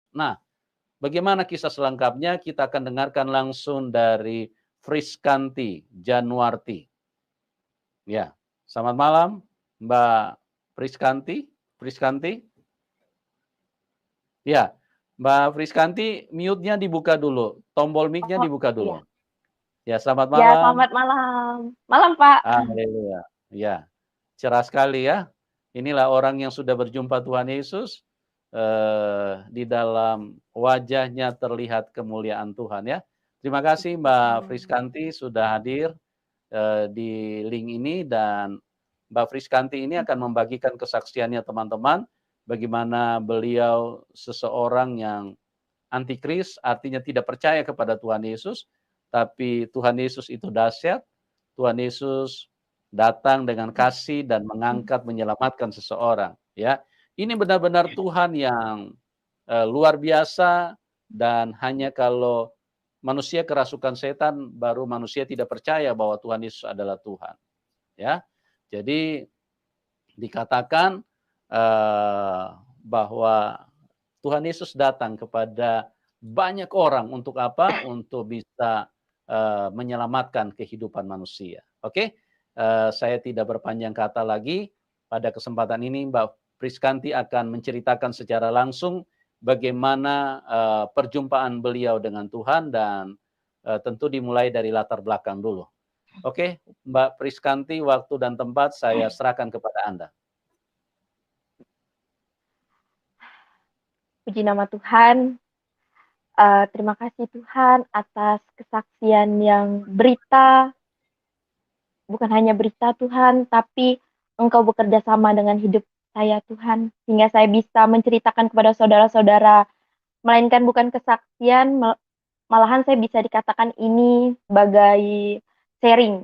Nah, bagaimana kisah selengkapnya kita akan dengarkan langsung dari Friskanti Januarti. Ya, selamat malam Mbak Friskanti. Friskanti? Ya, Mbak Friskanti mute-nya dibuka dulu, tombol mic-nya Oh, dibuka iya. dulu. Ya, selamat Ya, malam. selamat malam. Malam, Pak. Haleluya. Ya, cerah sekali ya. Inilah orang yang sudah berjumpa Tuhan Yesus, di dalam wajahnya terlihat kemuliaan Tuhan ya. Terima kasih Mbak Amin. Friskanti sudah hadir, di link ini dan Mbak Friskanti ini akan membagikan kesaksiannya teman-teman, bagaimana beliau seseorang yang antikris, artinya tidak percaya kepada Tuhan Yesus, tapi Tuhan Yesus itu dahsyat, Tuhan Yesus datang dengan kasih dan mengangkat, menyelamatkan seseorang, ya. Ini benar-benar Tuhan yang, luar biasa dan hanya kalau manusia kerasukan setan, baru manusia tidak percaya bahwa Tuhan Yesus adalah Tuhan, ya. Jadi dikatakan, bahwa Tuhan Yesus datang kepada banyak orang untuk apa? Untuk bisa, menyelamatkan kehidupan manusia. Oke, saya tidak berpanjang kata lagi, pada kesempatan ini Mbak Priskanti akan menceritakan secara langsung bagaimana, perjumpaan beliau dengan Tuhan dan, tentu dimulai dari latar belakang dulu. Oke, Mbak Priskanti, waktu dan tempat saya serahkan kepada Anda. Puji nama Tuhan. Terima kasih Tuhan atas kesaksian yang berita, bukan hanya berita Tuhan, tapi Engkau bekerja sama dengan hidup saya Tuhan, sehingga saya bisa menceritakan kepada saudara-saudara, melainkan bukan kesaksian, malahan saya bisa dikatakan ini sebagai sharing,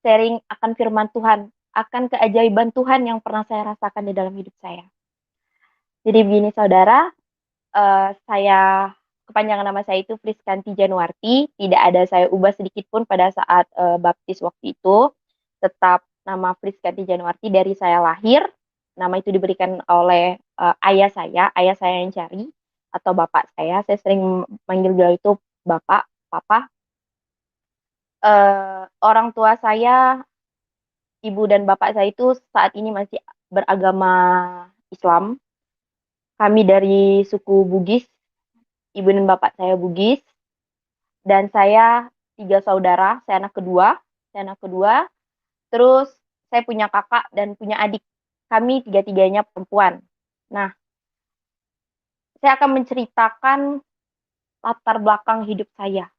sharing akan firman Tuhan, akan keajaiban Tuhan yang pernah saya rasakan di dalam hidup saya. Jadi begini saudara, saya kepanjangan nama saya itu Friskanti Januarti, tidak ada saya ubah sedikit pun pada saat, baptis waktu itu, tetap nama Friskanti Januarti dari saya lahir, nama itu diberikan oleh, ayah saya yang cari, atau bapak saya sering manggil beliau itu bapak, papa. Orang tua saya, ibu dan bapak saya itu saat ini masih beragama Islam, kami dari suku Bugis, ibu dan bapak saya Bugis. Dan saya 3 saudara, saya anak kedua, terus saya punya kakak dan punya adik. Kami tiga-tiganya perempuan. Nah, saya akan menceritakan latar belakang hidup saya.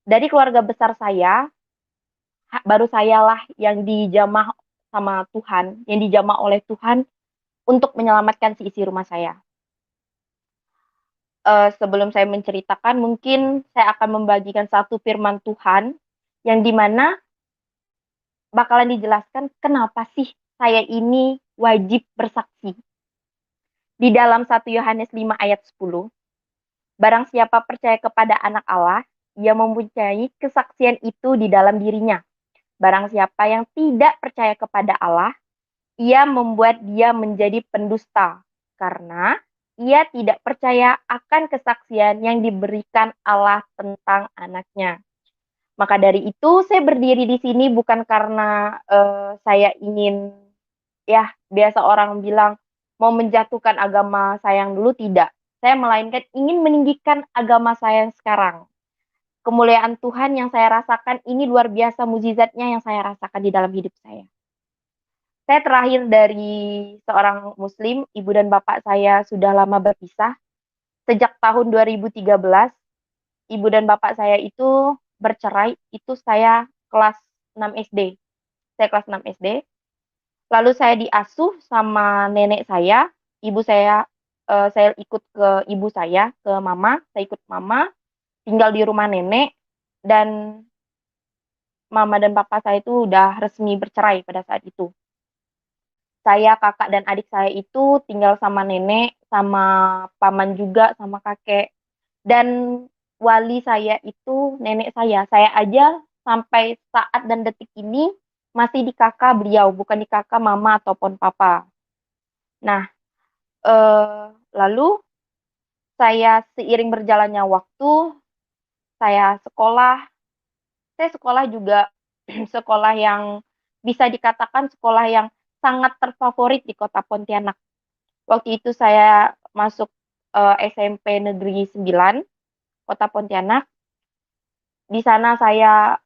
Dari keluarga besar saya, baru sayalah yang dijamah sama Tuhan, yang dijamah oleh Tuhan untuk menyelamatkan si isi rumah saya. Sebelum saya menceritakan, mungkin saya akan membagikan satu firman Tuhan, yang dimana bakalan dijelaskan kenapa sih saya ini wajib bersaksi. Di dalam 1 Yohanes 5 ayat 10, barang siapa percaya kepada anak Allah, ia mempunyai kesaksian itu di dalam dirinya. Barang siapa yang tidak percaya kepada Allah, ia membuat dia menjadi pendusta, karena ia tidak percaya akan kesaksian yang diberikan Allah tentang anaknya. Maka dari itu saya berdiri di sini bukan karena, saya ingin, ya biasa orang bilang, mau menjatuhkan agama saya yang dulu, tidak. Saya melainkan ingin meninggikan agama saya yang sekarang. Kemuliaan Tuhan yang saya rasakan ini luar biasa mukjizatnya yang saya rasakan di dalam hidup saya. Saya terlahir dari seorang muslim, ibu dan bapak saya sudah lama berpisah. Sejak tahun 2013, ibu dan bapak saya itu bercerai, itu saya kelas 6 SD. Saya kelas 6 SD. Lalu saya diasuh sama nenek saya, ibu saya ikut ke ibu saya, ke mama, saya ikut mama, tinggal di rumah nenek, dan mama dan papa saya itu udah resmi bercerai pada saat itu. Saya, kakak, dan adik saya itu tinggal sama nenek, sama paman juga, sama kakek. Dan wali saya itu nenek saya. Saya aja sampai saat dan detik ini masih di kakak beliau, bukan di kakak mama ataupun papa. Nah, lalu saya seiring berjalannya waktu, saya sekolah juga sekolah yang bisa dikatakan sekolah yang sangat terfavorit di Kota Pontianak. Waktu itu saya masuk SMP Negeri 9 Kota Pontianak. Di sana saya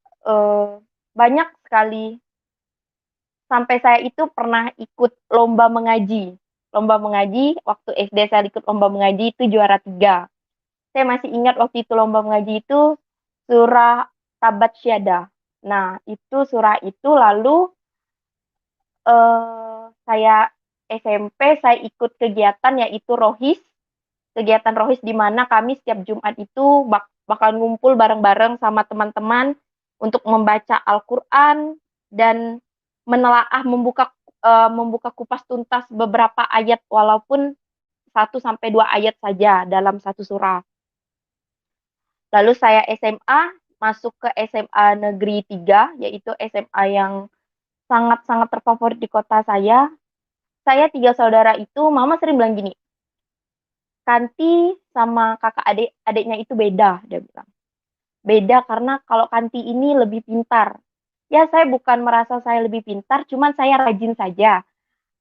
banyak sekali, sampai saya itu pernah ikut lomba mengaji. Lomba mengaji, waktu SD saya ikut lomba mengaji itu juara 3. Saya masih ingat waktu itu lomba mengaji itu surah Tabat Syada. Nah, itu surah itu lalu saya SMP saya ikut kegiatan yaitu Rohis. Kegiatan Rohis di mana kami setiap Jumat itu bakal ngumpul bareng-bareng sama teman-teman untuk membaca Al-Qur'an dan menelaah membuka kupas tuntas beberapa ayat walaupun 1 sampai 2 ayat saja dalam satu surah. Lalu saya SMA masuk ke SMA Negeri 3 yaitu SMA yang sangat-sangat terfavorit di kota saya. Saya 3 saudara itu, mama sering bilang gini, Kanti sama kakak adiknya itu beda, dia bilang. Beda karena kalau Kanti ini lebih pintar. Ya, saya bukan merasa saya lebih pintar, cuman saya rajin saja.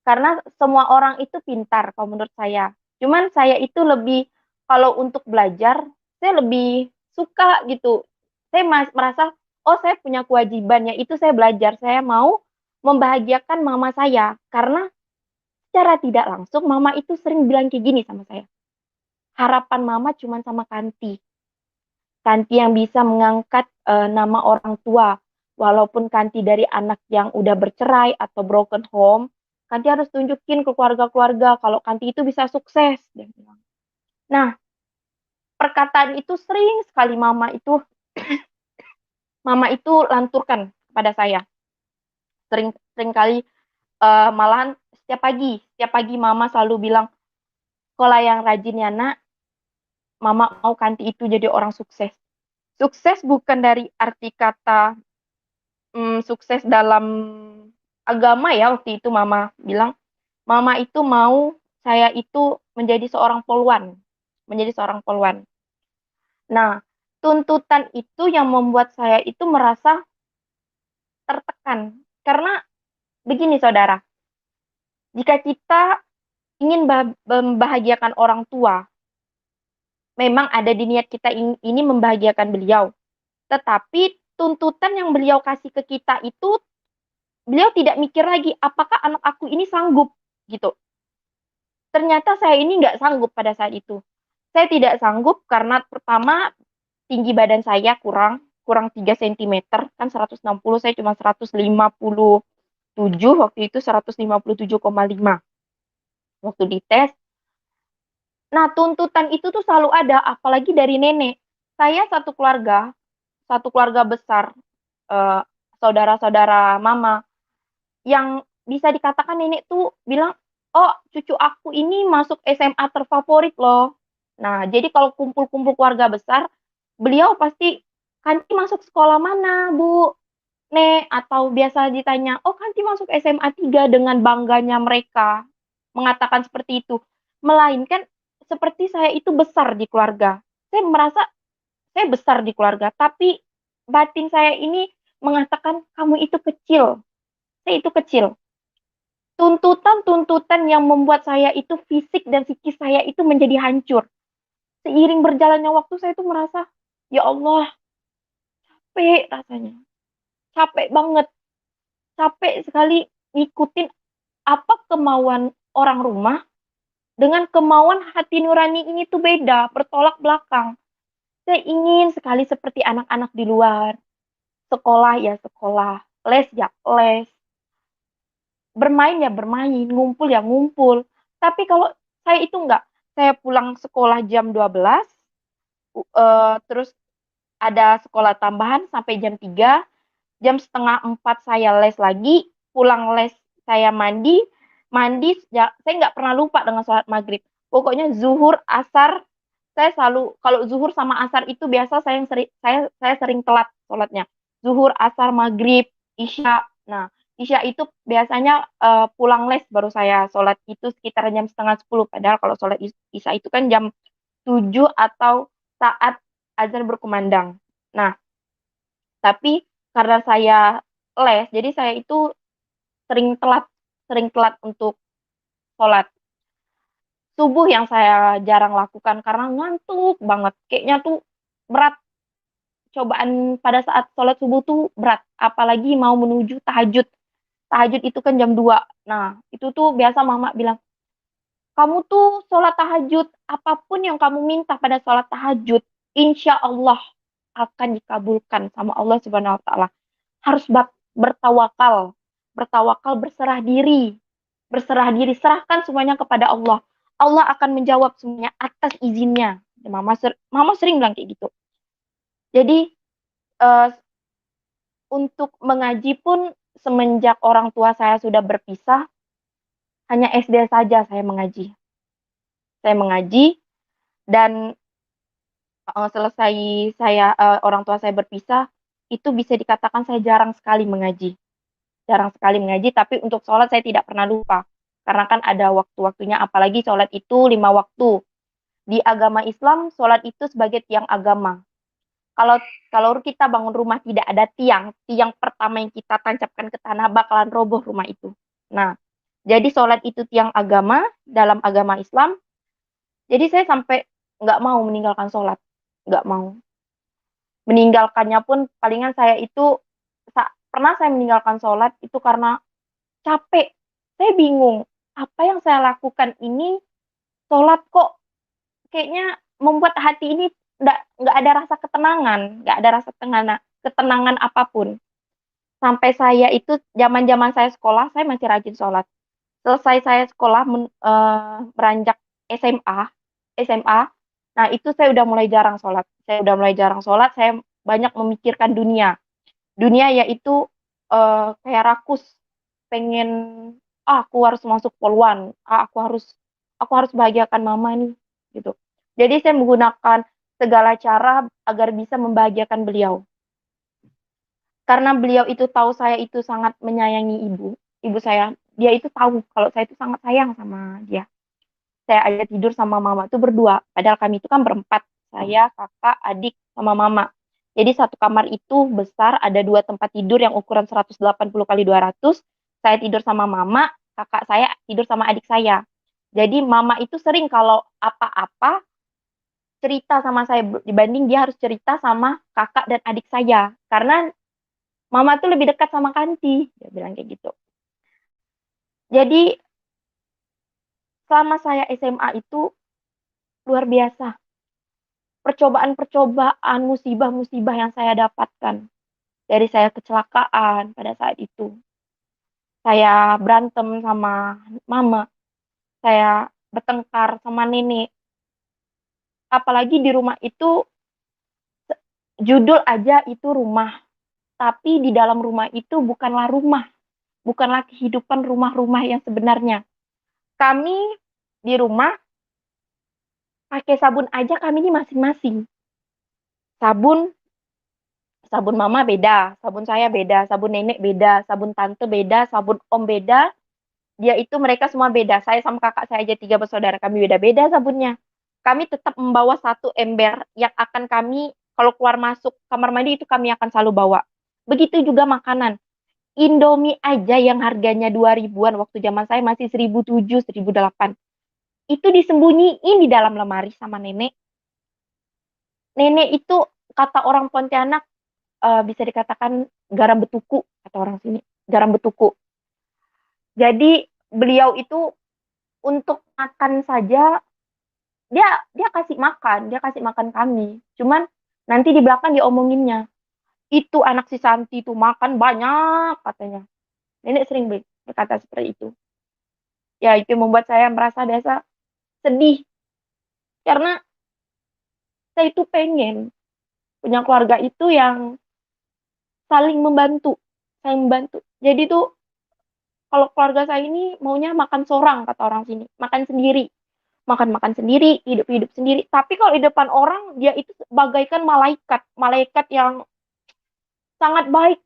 Karena semua orang itu pintar kalau menurut saya. Cuman saya itu lebih, kalau untuk belajar, saya lebih suka gitu. Saya merasa, oh saya punya kewajiban, yaitu saya belajar. Saya mau membahagiakan mama saya. Karena secara tidak langsung, mama itu sering bilang kayak gini sama saya. Harapan mama cuma sama Kanti. Kanti yang bisa mengangkat nama orang tua. Walaupun Kanti dari anak yang udah bercerai atau broken home, Kanti harus tunjukin ke keluarga-keluarga kalau Kanti itu bisa sukses. Dia bilang. Nah, perkataan itu sering sekali mama itu lanturkan pada saya. Sering kali malahan setiap pagi mama selalu bilang, sekolah yang rajin ya nak, mama mau Kanti itu jadi orang sukses. Sukses bukan dari arti kata sukses dalam agama ya, waktu itu mama bilang. Mama itu mau saya itu menjadi seorang poluan. Menjadi seorang poluan. Nah, tuntutan itu yang membuat saya itu merasa tertekan. Karena begini saudara, jika kita ingin membahagiakan orang tua, memang ada di niat kita ini membahagiakan beliau. Tetapi tuntutan yang beliau kasih ke kita itu, beliau tidak mikir lagi apakah anak aku ini sanggup gitu. Ternyata saya ini nggak sanggup pada saat itu. Saya tidak sanggup karena pertama tinggi badan saya kurang 3 cm, kan 160, saya cuma 157, waktu itu 157,5 waktu dites. Nah, tuntutan itu tuh selalu ada, apalagi dari nenek. Saya satu keluarga besar, saudara-saudara mama, yang bisa dikatakan nenek tuh bilang, oh cucu aku ini masuk SMA terfavorit loh. Nah, jadi kalau kumpul-kumpul keluarga besar, beliau pasti, Kanti masuk sekolah mana, Bu? Nek, atau biasa ditanya, oh Kanti masuk SMA 3 dengan bangganya mereka mengatakan seperti itu. Melainkan seperti saya itu besar di keluarga. Saya merasa saya besar di keluarga, tapi batin saya ini mengatakan kamu itu kecil. Saya itu kecil. Tuntutan-tuntutan yang membuat saya itu fisik dan psikis saya itu menjadi hancur. Seiring berjalannya waktu saya itu merasa, ya Allah, capek rasanya. Capek banget. Capek sekali ngikutin apa kemauan orang rumah dengan kemauan hati nurani ini tuh beda, bertolak belakang. Saya ingin sekali seperti anak-anak di luar. Sekolah ya sekolah, les ya les, bermain ya bermain, ngumpul ya ngumpul. Tapi kalau saya itu enggak, saya pulang sekolah jam 12, terus ada sekolah tambahan sampai jam 3, jam setengah 4 saya les lagi, pulang les saya mandi, ya, saya nggak pernah lupa dengan sholat maghrib. Pokoknya zuhur, asar, saya selalu, kalau zuhur sama asar itu biasa saya sering telat sholatnya. Zuhur, asar, maghrib, isya. Nah, isya itu biasanya pulang les baru saya sholat itu sekitar jam setengah 10. Padahal kalau sholat isya itu kan jam 7 atau saat azan berkumandang. Nah, tapi karena saya les, jadi saya itu sering telat untuk sholat. Subuh yang saya jarang lakukan karena ngantuk banget. Kayaknya tuh berat, cobaan pada saat sholat subuh tuh berat. Apalagi mau menuju tahajud. Tahajud itu kan jam 2. Nah, itu tuh biasa mama bilang, kamu tuh sholat tahajud, apapun yang kamu minta pada sholat tahajud, insya Allah akan dikabulkan sama Allah Subhanahu wa Ta'ala. Harus bertawakal, bertawakal, berserah diri, serahkan semuanya kepada Allah. Allah akan menjawab semuanya atas izinnya. Mama sering bilang kayak gitu. Jadi uh, untuk mengaji pun semenjak orang tua saya sudah berpisah, hanya SD saja saya mengaji. Saya mengaji dan selesai orang tua saya berpisah, itu bisa dikatakan saya jarang sekali mengaji. Jarang sekali mengaji, tapi untuk sholat saya tidak pernah lupa. Karena kan ada waktu-waktunya, apalagi sholat itu 5 waktu. Di agama Islam, sholat itu sebagai tiang agama. Kalau kalau kita bangun rumah tidak ada tiang, tiang pertama yang kita tancapkan ke tanah bakalan roboh rumah itu. Nah, jadi sholat itu tiang agama dalam agama Islam. Jadi saya sampai nggak mau meninggalkan sholat, nggak mau. Meninggalkannya pun palingan saya itu pernah saya meninggalkan sholat itu karena capek. Saya bingung, apa yang saya lakukan ini sholat kok kayaknya membuat hati ini nggak ada rasa ketenangan, nggak ada rasa ketenangan apapun. Sampai saya itu zaman-zaman saya sekolah, saya masih rajin sholat. Selesai saya sekolah beranjak SMA, nah itu saya udah mulai jarang sholat. Saya banyak memikirkan dunia. Dunia yaitu kayak rakus, pengen aku harus masuk poluan, aku harus bahagiakan mama nih, gitu. Jadi saya menggunakan segala cara agar bisa membahagiakan beliau. Karena beliau itu tahu saya itu sangat menyayangi ibu saya. Dia itu tahu kalau saya itu sangat sayang sama dia. Saya aja tidur sama mama itu berdua. Padahal kami itu kan berempat. Saya, kakak, adik, sama mama. Jadi satu kamar itu besar, ada 2 tempat tidur yang ukuran 180 kali 200. Saya tidur sama mama, kakak saya tidur sama adik saya. Jadi mama itu sering kalau apa-apa cerita sama saya dibanding dia harus cerita sama kakak dan adik saya. Karena mama tuh lebih dekat sama Kanti, dia bilang kayak gitu. Jadi selama saya SMA itu luar biasa. Percobaan-percobaan, musibah-musibah yang saya dapatkan. Dari saya kecelakaan pada saat itu. Saya berantem sama mama. Saya bertengkar sama nenek. Apalagi di rumah itu, judul aja itu rumah. Tapi di dalam rumah itu bukanlah rumah. Bukanlah kehidupan rumah-rumah yang sebenarnya. Kami di rumah pakai sabun aja kami ini masing-masing. Sabun sabun mama beda, sabun saya beda, sabun nenek beda, sabun tante beda, sabun om beda. Dia itu mereka semua beda. Saya sama kakak saya aja 3 bersaudara, kami beda-beda sabunnya. Kami tetap membawa satu ember yang akan kami kalau keluar masuk kamar mandi itu kami akan selalu bawa. Begitu juga makanan. Indomie aja yang harganya 2 ribuan waktu zaman saya masih 1.007, 1.008. Itu disembunyiin di dalam lemari sama nenek. Nenek itu kata orang Pontianak bisa dikatakan garam betuku, kata orang sini, garam betuku. Jadi beliau itu untuk makan saja dia kasih makan kami. Cuman nanti di belakang dia omonginnya, itu anak si Santi itu makan banyak katanya. Nenek sering berkata seperti itu. Ya itu membuat saya merasa biasa sedih karena saya itu pengen punya keluarga itu yang saling membantu, Jadi tuh kalau keluarga saya ini maunya makan sorang kata orang sini, makan sendiri, hidup sendiri. Tapi kalau di depan orang dia itu bagaikan malaikat, malaikat yang sangat baik,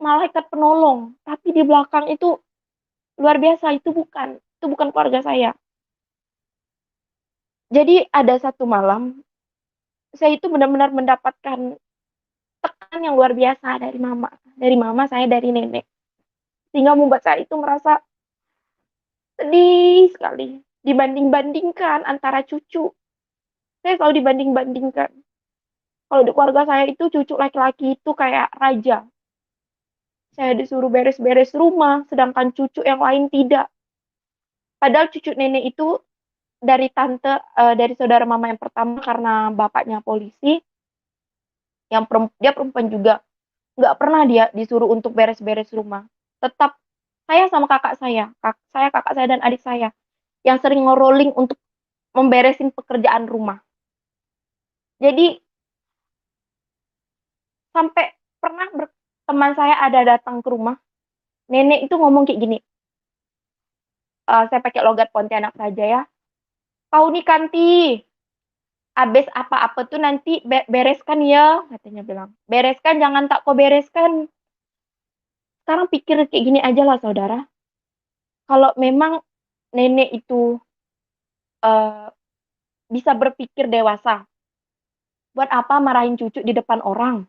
malaikat penolong. Tapi di belakang itu luar biasa, itu bukan keluarga saya. Jadi ada satu malam, saya itu benar-benar mendapatkan tekanan yang luar biasa dari mama. Dari mama saya, dari nenek. Sehingga membuat saya itu merasa sedih sekali. Dibanding-bandingkan antara cucu. Saya selalu dibanding-bandingkan. Kalau di keluarga saya itu cucu laki-laki itu kayak raja. Saya disuruh beres-beres rumah, sedangkan cucu yang lain tidak. Padahal cucu nenek itu dari tante, dari saudara mama yang pertama karena bapaknya polisi, dia perempuan juga. Nggak pernah dia disuruh untuk beres-beres rumah. Tetap saya sama kakak saya, kakak saya dan adik saya yang sering ngeroling untuk memberesin pekerjaan rumah. Jadi sampai pernah teman saya ada datang ke rumah, nenek itu ngomong kayak gini, saya pakai logat Pontianak saja ya. Kau nih Kanti, abis apa-apa tuh nanti bereskan ya, katanya bilang. Bereskan, jangan tak kau bereskan. Sekarang pikir kayak gini aja lah saudara. Kalau memang nenek itu uh, bisa berpikir dewasa, buat apa marahin cucu di depan orang?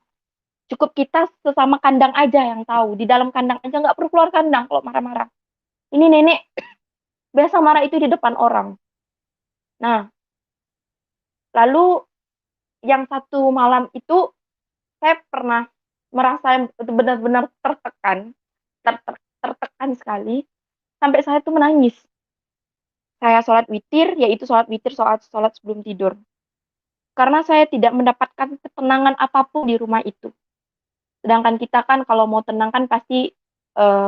Cukup kita sesama kandang aja yang tahu. Di dalam kandang aja nggak perlu keluar kandang kalau marah-marah. Ini nenek biasa marah itu di depan orang. Nah, lalu yang satu malam itu saya pernah merasa benar-benar tertekan, tertekan sekali, sampai saya tuh menangis. Saya sholat witir, yaitu sholat witir, sholat sebelum tidur. Karena saya tidak mendapatkan ketenangan apapun di rumah itu. Sedangkan kita kan kalau mau tenang kan pasti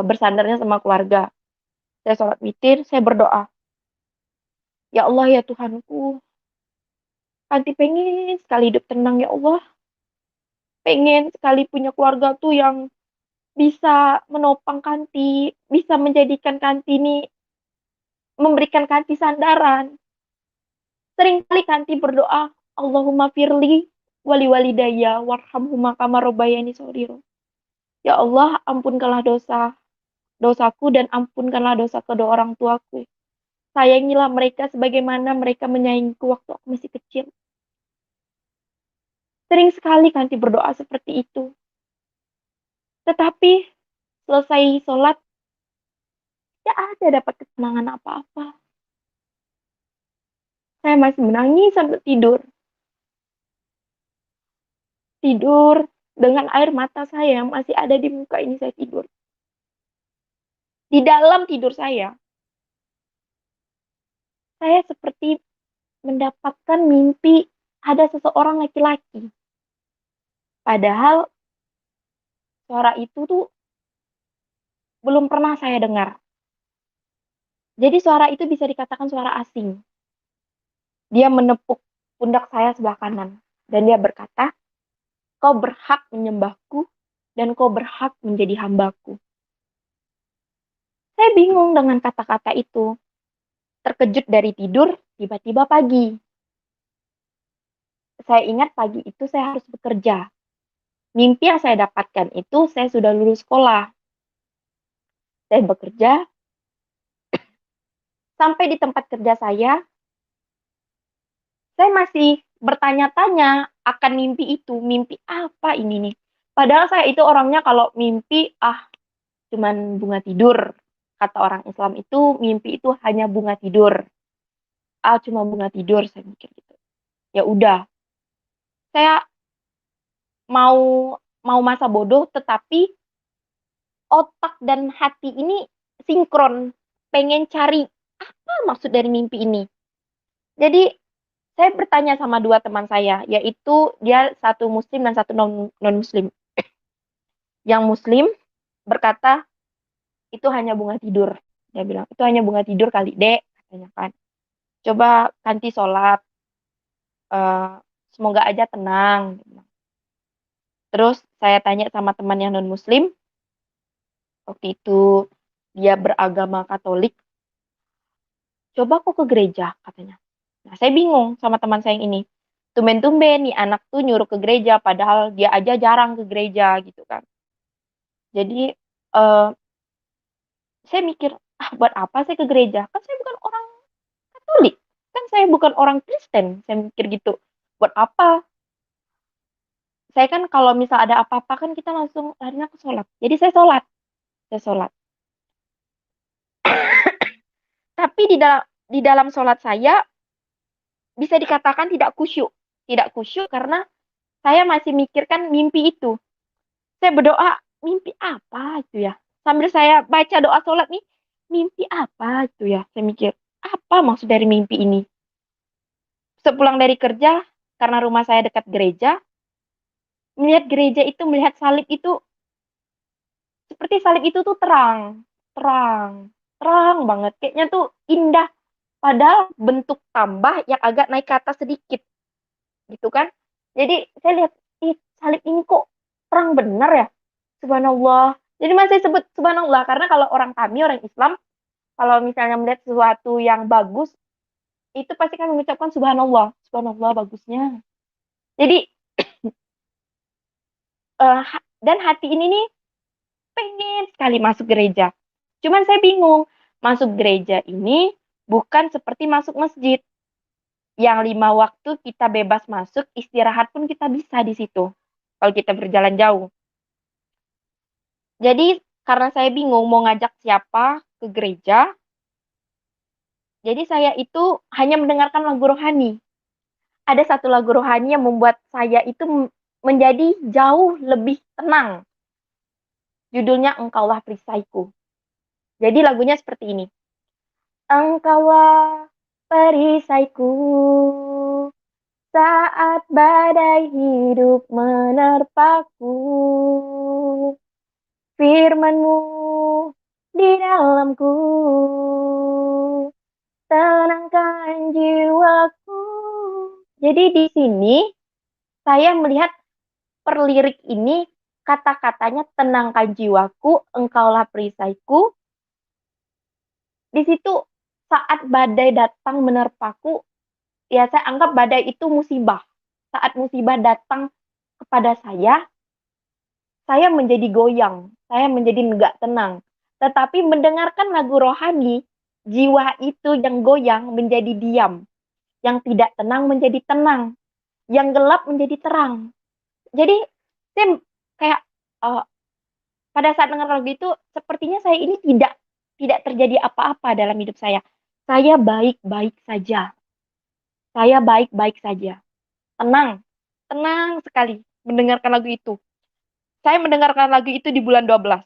bersandarnya sama keluarga. Saya sholat witir, saya berdoa. Ya Allah ya Tuhanku, Kanti pengen sekali hidup tenang ya Allah. Pengen sekali punya keluarga tuh yang bisa menopang Kanti, bisa menjadikan Kanti ini, memberikan Kanti sandaran. Seringkali Kanti berdoa, Allahumma firli wali walidayya warhamhuma kama rabbayani shaghira. Ya Allah, ampunkanlah dosaku dan ampunkanlah dosa kedua orang tuaku. Sayangilah mereka sebagaimana mereka menyayangiku waktu aku masih kecil. Sering sekali Kanti berdoa seperti itu. Tetapi selesai sholat, tidak ada dapat ketenangan apa-apa. Saya masih menangis sampai tidur. Tidur dengan air mata saya yang masih ada di muka ini, saya tidur. Di dalam tidur saya seperti mendapatkan mimpi ada seseorang laki-laki. Padahal suara itu tuh belum pernah saya dengar. Jadi suara itu bisa dikatakan suara asing. Dia menepuk pundak saya sebelah kanan. Dan dia berkata, kau berhak menyembahku dan kau berhak menjadi hambaku. Saya bingung dengan kata-kata itu. Terkejut dari tidur, tiba-tiba pagi. Saya ingat pagi itu saya harus bekerja. Mimpi yang saya dapatkan itu saya sudah lulus sekolah. Saya bekerja, sampai di tempat kerja saya masih bertanya-tanya akan mimpi itu. Mimpi apa ini nih? Padahal saya itu orangnya kalau mimpi, cuman bunga tidur. Kata orang Islam itu, mimpi itu hanya bunga tidur. Cuma bunga tidur, saya mikir gitu. Ya udah, saya mau masa bodoh, tetapi otak dan hati ini sinkron, pengen cari apa maksud dari mimpi ini. Jadi saya bertanya sama dua teman saya, yaitu dia satu muslim dan satu non muslim. Yang muslim berkata itu hanya bunga tidur. Dia bilang itu hanya bunga tidur kali dek, katanya kan. Coba ganti sholat, semoga aja tenang. Terus saya tanya sama teman yang non muslim, waktu itu dia beragama Katolik, coba kok ke gereja katanya. Nah saya bingung sama teman saya yang ini. Tumben-tumben nih anak tuh nyuruh ke gereja, padahal dia aja jarang ke gereja gitu kan. Jadi saya mikir, buat apa saya ke gereja? Kan saya bukan orang Katolik. Kan saya bukan orang Kristen, saya mikir gitu. Buat apa? Saya kan kalau misal ada apa-apa kan kita langsung larinya ke sholat. Jadi saya sholat. Tapi di dalam sholat saya bisa dikatakan tidak khusyuk. Tidak khusyuk karena saya masih mikirkan mimpi itu. Saya berdoa, mimpi apa itu ya? Sambil saya baca doa sholat nih, mimpi apa itu ya? Saya mikir, apa maksud dari mimpi ini? Sepulang dari kerja, karena rumah saya dekat gereja, melihat gereja itu, melihat salib itu, seperti salib itu tuh terang, terang, terang banget. Kayaknya tuh indah. Padahal bentuk tambah yang agak naik ke atas sedikit, gitu kan. Jadi saya lihat, ih, salib ini kok terang bener ya? Subhanallah. Jadi masih sebut subhanallah, karena kalau orang kami, orang Islam, kalau misalnya melihat sesuatu yang bagus, itu pasti kan mengucapkan subhanallah. Subhanallah bagusnya. Jadi, dan hati ini nih pengen sekali masuk gereja. Cuman saya bingung, masuk gereja ini bukan seperti masuk masjid. Yang 5 waktu kita bebas masuk, istirahat pun kita bisa di situ. Kalau kita berjalan jauh. Jadi, karena saya bingung mau ngajak siapa ke gereja, jadi saya itu hanya mendengarkan lagu rohani. Ada satu lagu rohani yang membuat saya itu menjadi jauh lebih tenang. Judulnya Engkaulah Perisaiku. Jadi lagunya seperti ini. Engkaulah perisaiku saat badai hidup menerpaku. Firman-Mu di dalamku tenangkan jiwaku. Jadi di sini saya melihat perlirik ini kata-katanya tenangkan jiwaku, engkaulah perisaiku. Di situ saat badai datang menerpaku, ya saya anggap badai itu musibah. Saat musibah datang kepada saya menjadi goyang, saya menjadi enggak tenang. Tetapi mendengarkan lagu rohani, jiwa itu yang goyang menjadi diam. Yang tidak tenang menjadi tenang. Yang gelap menjadi terang. Jadi saya kayak pada saat dengar lagu itu sepertinya saya ini tidak terjadi apa-apa dalam hidup saya. Saya baik-baik saja. Saya baik-baik saja. Tenang. Tenang sekali mendengarkan lagu itu. Saya mendengarkan lagu itu di bulan 12.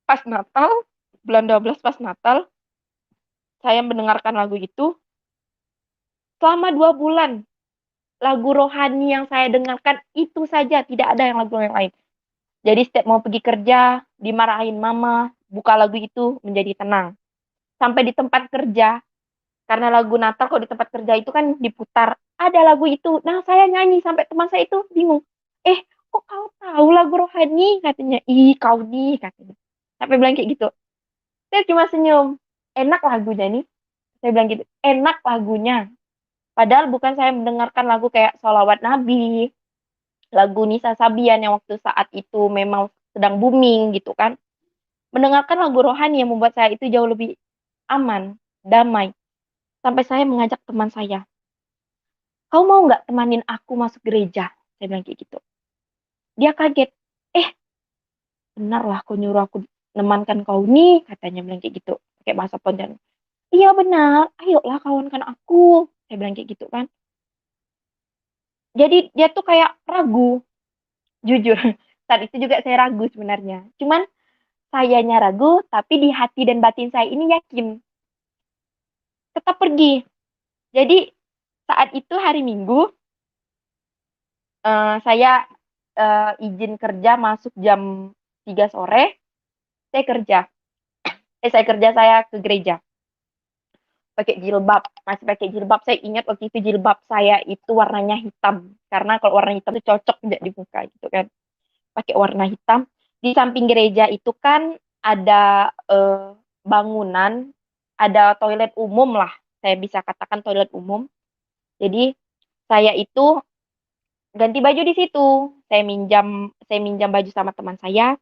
Pas Natal, bulan 12 pas Natal, saya mendengarkan lagu itu selama 2 bulan. Lagu rohani yang saya dengarkan itu saja, tidak ada yang lagu yang lain. Jadi setiap mau pergi kerja, dimarahin mama, buka lagu itu menjadi tenang. Sampai di tempat kerja, karena lagu Natal kok di tempat kerja itu kan diputar, ada lagu itu. Nah, saya nyanyi sampai teman saya itu bingung. Kok kau tahu lagu rohani? Katanya, ih kau nih, katanya. Sampai bilang kayak gitu. Saya cuma senyum. Enak lagunya nih. Saya bilang gitu, enak lagunya. Padahal bukan saya mendengarkan lagu kayak Sholawat Nabi, lagu Nisa Sabian yang waktu saat itu memang sedang booming gitu kan. Mendengarkan lagu rohani yang membuat saya itu jauh lebih aman, damai. Sampai saya mengajak teman saya, kau mau nggak temanin aku masuk gereja? Saya bilang kayak gitu. Dia kaget. Benar lah kau nyuruh aku nemankan kau nih, katanya bilang kayak gitu. Pakai bahasa Pontianak. Iya benar, ayolah kawankan aku. Saya bilang kayak gitu kan. Jadi dia tuh kayak ragu, jujur. Saat itu juga saya ragu sebenarnya. Cuman sayanya ragu, tapi di hati dan batin saya ini yakin. Tetap pergi. Jadi saat itu hari Minggu, saya izin kerja masuk jam 3 sore, saya kerja. Saya ke gereja. Pakai jilbab, masih pakai jilbab. Saya ingat waktu itu jilbab saya itu warnanya hitam. Karena kalau warna hitam itu cocok tidak di muka gitu kan. Pakai warna hitam. Di samping gereja itu kan ada bangunan, ada toilet umum lah. Saya bisa katakan toilet umum. Jadi saya itu ganti baju di situ. Saya minjam baju sama teman saya.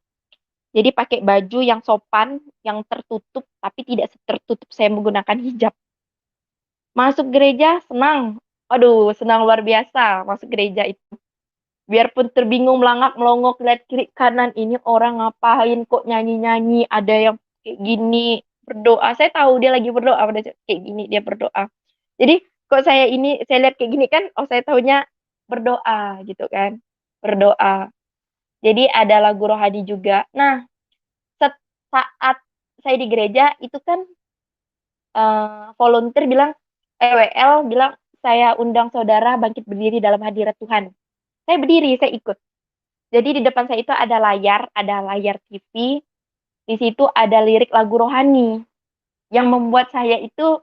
Jadi pakai baju yang sopan, yang tertutup, tapi tidak tertutup saya menggunakan hijab. Masuk gereja senang. Aduh, senang luar biasa masuk gereja itu. Biarpun terbingung, melangak, melongok, lihat kiri kanan, ini orang ngapain kok nyanyi-nyanyi, ada yang kayak gini, berdoa. Saya tahu dia lagi berdoa, pada saat kayak gini dia berdoa. Jadi kok saya lihat kayak gini kan, oh saya tahunya berdoa gitu kan. Berdoa. Jadi ada lagu rohani juga. Nah, saat saya di gereja itu kan volunteer bilang, WL bilang, saya undang saudara bangkit berdiri dalam hadirat Tuhan. Saya berdiri, saya ikut. Jadi di depan saya itu ada layar TV. Di situ ada lirik lagu rohani yang membuat saya itu,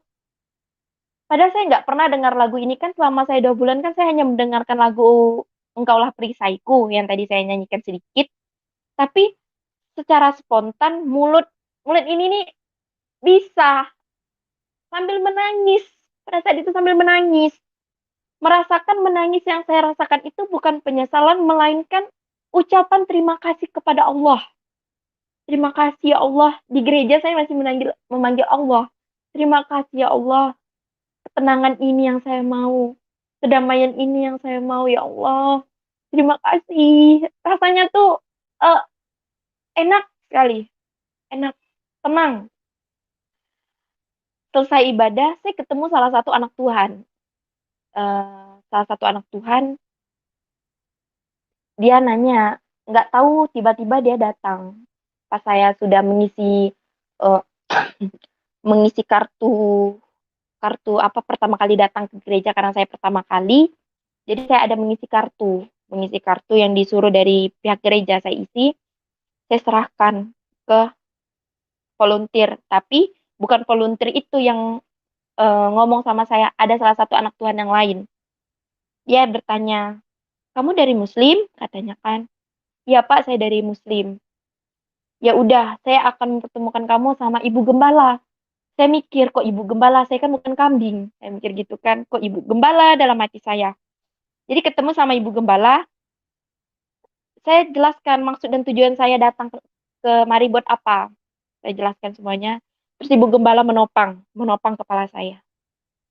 padahal saya nggak pernah dengar lagu ini kan selama saya 2 bulan kan saya hanya mendengarkan lagu Engkaulah Perisaiku yang tadi saya nyanyikan sedikit. Tapi secara spontan mulut mulut ini nih bisa sambil menangis. Pada saat itu sambil menangis. Merasakan menangis yang saya rasakan itu bukan penyesalan, melainkan ucapan terima kasih kepada Allah. Terima kasih ya Allah. Di gereja saya masih memanggil Allah. Terima kasih ya Allah. Ketenangan ini yang saya mau. Kedamaian ini yang saya mau ya Allah. Terima kasih. Rasanya tuh eh, enak sekali. Enak. Tenang. Selesai ibadah, saya ketemu salah satu anak Tuhan. Salah satu anak Tuhan, dia nanya, nggak tahu tiba-tiba dia datang. Pas saya sudah eh, mengisi kartu kartu apa pertama kali datang ke gereja karena saya pertama kali. Jadi saya ada mengisi kartu yang disuruh dari pihak gereja saya isi, saya serahkan ke volunteer. Tapi bukan volunteer itu yang ngomong sama saya, ada salah satu anak Tuhan yang lain. Dia bertanya, "Kamu dari Muslim?" katanya kan. "Iya, Pak, saya dari Muslim." "Ya udah, saya akan mempertemukan kamu sama Ibu Gembala." Saya mikir, kok Ibu Gembala? Saya kan bukan kambing. Saya mikir gitu kan, kok Ibu Gembala dalam hati saya. Jadi ketemu sama Ibu Gembala, saya jelaskan maksud dan tujuan saya datang ke mari buat apa. Saya jelaskan semuanya. Terus Ibu Gembala menopang kepala saya.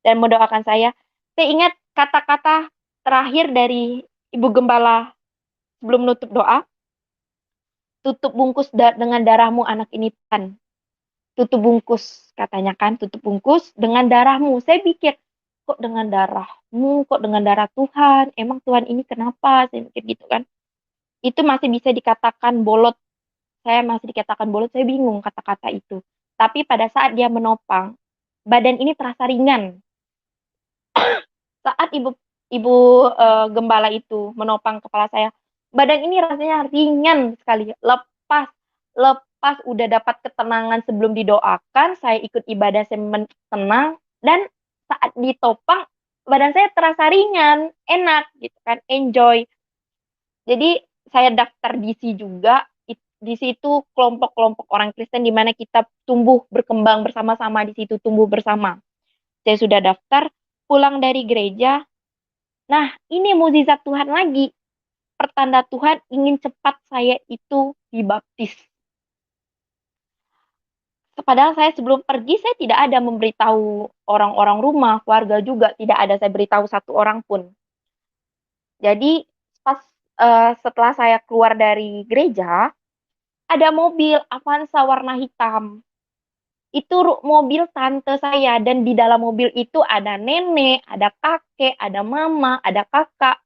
Dan mendoakan saya. Saya ingat kata-kata terakhir dari Ibu Gembala sebelum menutup doa. "Tutup bungkus dengan darahmu anak ini Tuhan." Tutup bungkus, katanya kan, tutup bungkus dengan darahmu. Saya pikir, kok dengan darahmu, kok dengan darah Tuhan, emang Tuhan ini kenapa? Saya mikir gitu kan. Itu masih bisa dikatakan bolot, saya masih dikatakan bolot, saya bingung kata-kata itu. Tapi pada saat dia menopang, badan ini terasa ringan. Saat ibu ibu gembala itu menopang kepala saya, badan ini rasanya ringan sekali, lepas, udah dapat ketenangan sebelum didoakan, saya ikut ibadah, saya tenang, dan saat ditopang, badan saya terasa ringan, enak gitu kan, enjoy. Jadi saya daftar DC juga, di situ kelompok-kelompok orang Kristen di mana kita tumbuh berkembang bersama-sama, di situ tumbuh bersama. Saya sudah daftar, pulang dari gereja. Nah, ini mukjizat Tuhan lagi. Pertanda Tuhan ingin cepat saya itu dibaptis. Padahal saya sebelum pergi, saya tidak ada memberitahu orang-orang rumah, keluarga juga, tidak ada saya beritahu satu orang pun. Jadi, pas setelah saya keluar dari gereja, ada mobil Avanza warna hitam. Itu mobil tante saya, dan di dalam mobil itu ada nenek, ada kakek, ada mama, ada kakak.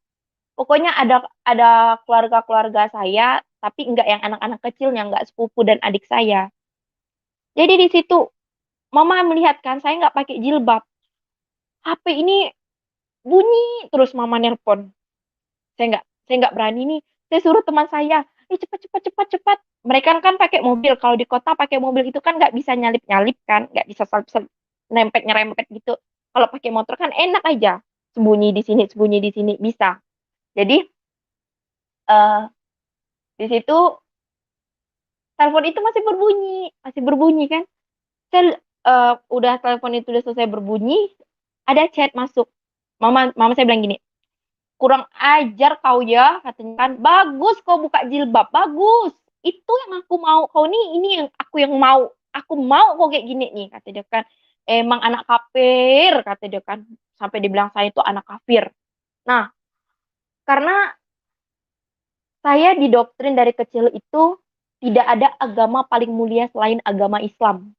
Pokoknya ada keluarga-keluarga saya, tapi enggak yang anak-anak kecilnya, enggak sepupu dan adik saya. Jadi di situ mama melihat kan saya nggak pakai jilbab. HP ini bunyi terus mama nelpon. Saya nggak berani nih. Saya suruh teman saya, cepat cepat cepat cepat. Mereka kan pakai mobil. Kalau di kota pakai mobil itu kan nggak bisa nyalip-nyalip kan, nggak bisa nempet-nyerempet gitu. Kalau pakai motor kan enak aja. Sembunyi di sini bisa. Jadi eh di situ telepon itu masih berbunyi kan. Saya udah telepon itu udah selesai berbunyi, ada chat masuk. Mama saya bilang gini, "Kurang ajar kau ya," katanya kan. "Bagus kau buka jilbab, bagus. Itu yang aku mau. Kau ini yang aku yang mau. Aku mau kau kayak gini nih," kata dia kan. emang anak kafir, kata dia kan. Sampai dibilang saya itu anak kafir. Nah, karena saya didoktrin dari kecil itu tidak ada agama paling mulia selain agama Islam.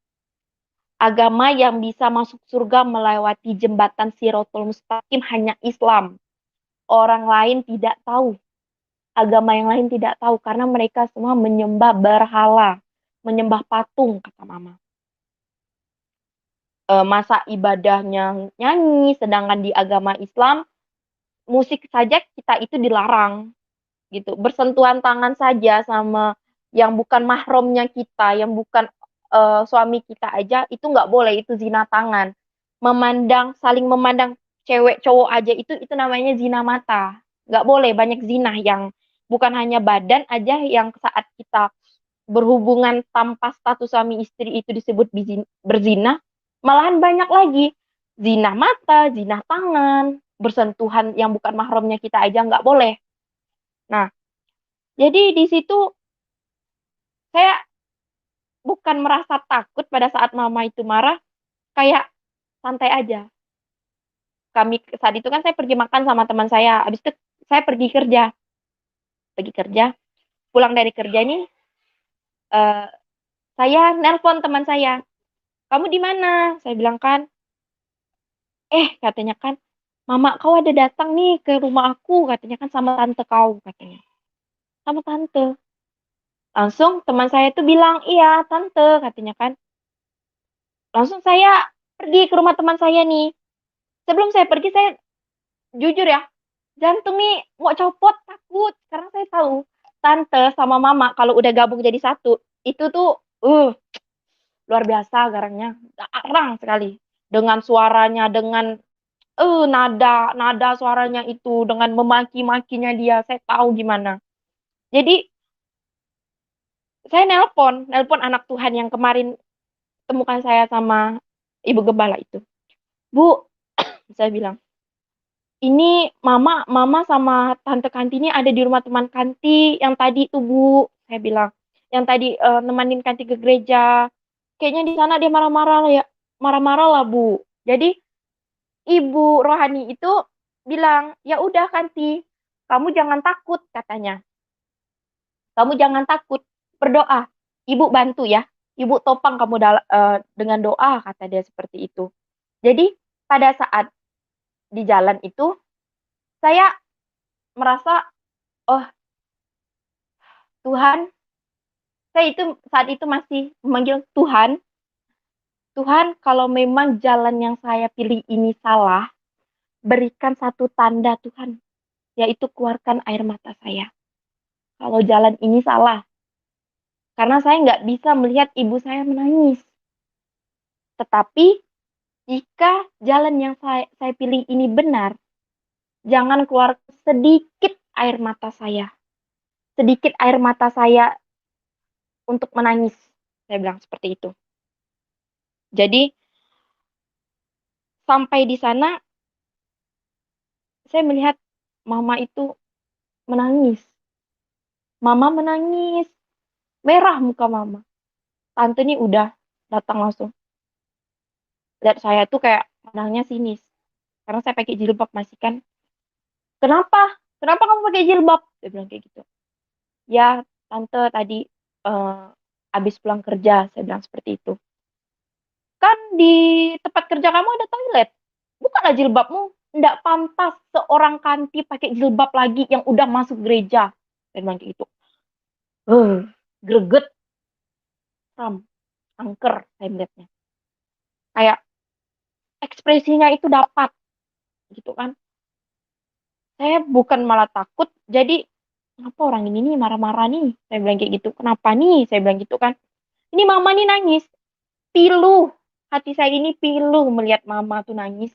Agama yang bisa masuk surga melewati jembatan Siratul Mustaqim hanya Islam. Orang lain tidak tahu. Agama yang lain tidak tahu karena mereka semua menyembah berhala, menyembah patung, kata mama. Masa ibadahnya nyanyi, sedangkan di agama Islam musik saja kita itu dilarang gitu. Bersentuhan tangan saja sama yang bukan mahramnya kita, yang bukan suami kita aja itu nggak boleh, itu zina tangan. Saling memandang cewek cowok aja itu namanya zina mata. Nggak boleh, banyak zina yang bukan hanya badan aja yang saat kita berhubungan tanpa status suami istri itu disebut berzina, malahan banyak lagi zina mata, zina tangan, bersentuhan yang bukan mahramnya kita aja nggak boleh. Nah, jadi di situ saya bukan merasa takut pada saat mama itu marah, kayak santai aja. Saat itu kan saya pergi makan sama teman saya, habis itu saya pergi kerja, pulang dari kerja nih, eh, saya nelpon teman saya, kamu di mana? Saya bilang kan, katanya kan, mama kau ada datang nih ke rumah aku, katanya kan sama tante kau, katanya. Sama tante. Langsung teman saya itu bilang, iya tante, katanya kan. Langsung saya pergi ke rumah teman saya nih. Sebelum saya pergi, saya jujur ya, jantung nih mau copot, takut. Karena saya tahu, tante sama mama kalau udah gabung jadi satu, itu tuh, luar biasa garangnya. Garang sekali. Dengan suaranya, dengan nada nada suaranya itu dengan memaki-makinya dia, saya tahu gimana. Jadi saya nelpon anak Tuhan yang kemarin temukan saya sama ibu gembala itu. Bu, saya bilang, ini mama sama tante Kanti ini ada di rumah teman Kanti yang tadi tuh Bu, saya bilang, yang tadi nemenin Kanti ke gereja. Kayaknya di sana dia marah-marah lah Bu. Jadi ibu rohani itu bilang, ya udah Kanti, kamu jangan takut, katanya. Kamu jangan takut, berdoa. Ibu bantu ya. Ibu topang kamu dengan doa, kata dia seperti itu. Jadi pada saat di jalan itu, saya merasa, oh Tuhan, saya itu saat itu masih memanggil Tuhan. Tuhan, kalau memang jalan yang saya pilih ini salah, berikan satu tanda Tuhan, yaitu keluarkan air mata saya. Kalau jalan ini salah, karena saya nggak bisa melihat ibu saya menangis. Tetapi jika jalan yang saya pilih ini benar, jangan keluar sedikit air mata saya. Sedikit air mata saya untuk menangis. Saya bilang seperti itu. Jadi sampai di sana saya melihat mama itu menangis. Mama menangis. Merah muka mama. Tante ini udah datang langsung. Lihat saya tuh kayak pandangnya sinis. Karena saya pakai jilbab masih kan. Kenapa? Kenapa kamu pakai jilbab? Dia bilang kayak gitu. Ya, tante tadi habis pulang kerja, saya bilang seperti itu. Kan di tempat kerja kamu ada toilet. Bukanlah jilbabmu. Nggak pantas seorang kanti pakai jilbab lagi yang udah masuk gereja. Saya bilang kayak gitu. Greget. Angker saya melihatnya. Kayak ekspresinya itu dapat. Gitu kan. Saya bukan malah takut. Jadi, kenapa orang ini nih marah-marah nih? Saya bilang kayak gitu. Kenapa nih? Saya bilang gitu kan. Ini mama nih nangis. Pilu. Hati saya ini pilu melihat mama tuh nangis.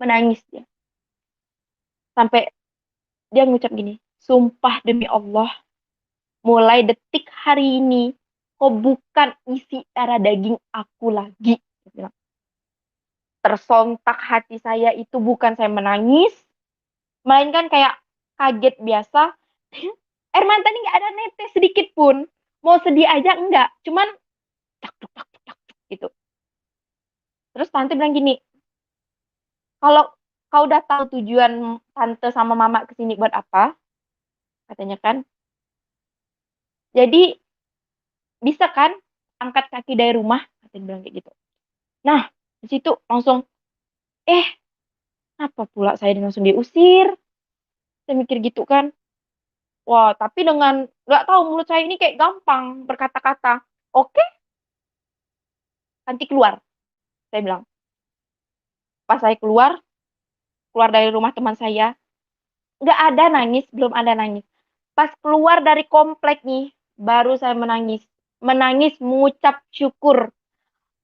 Menangis dia. Sampai dia ngucap gini. Sumpah demi Allah. Mulai detik hari ini. Kau bukan isi darah daging aku lagi. Dia bilang. Tersontak hati saya itu bukan saya menangis. Melainkan kayak kaget biasa. Air mata ini gak ada netes sedikit pun. Mau sedih aja enggak. Cuman tak, gitu. Terus tante bilang gini, kalau kau udah tahu tujuan tante sama mama kesini buat apa, katanya kan, jadi bisa kan angkat kaki dari rumah, katanya bilang kayak gitu. Nah, di situ langsung, eh, apa pula saya langsung diusir? Saya mikir gitu kan. Wah, tapi dengan nggak tahu mulut saya ini kayak gampang berkata-kata. Oke, nanti keluar, saya bilang. Pas saya keluar, keluar dari rumah teman saya, nggak ada nangis, belum ada nangis. Pas keluar dari komplek nih, baru saya menangis. Menangis mengucap syukur.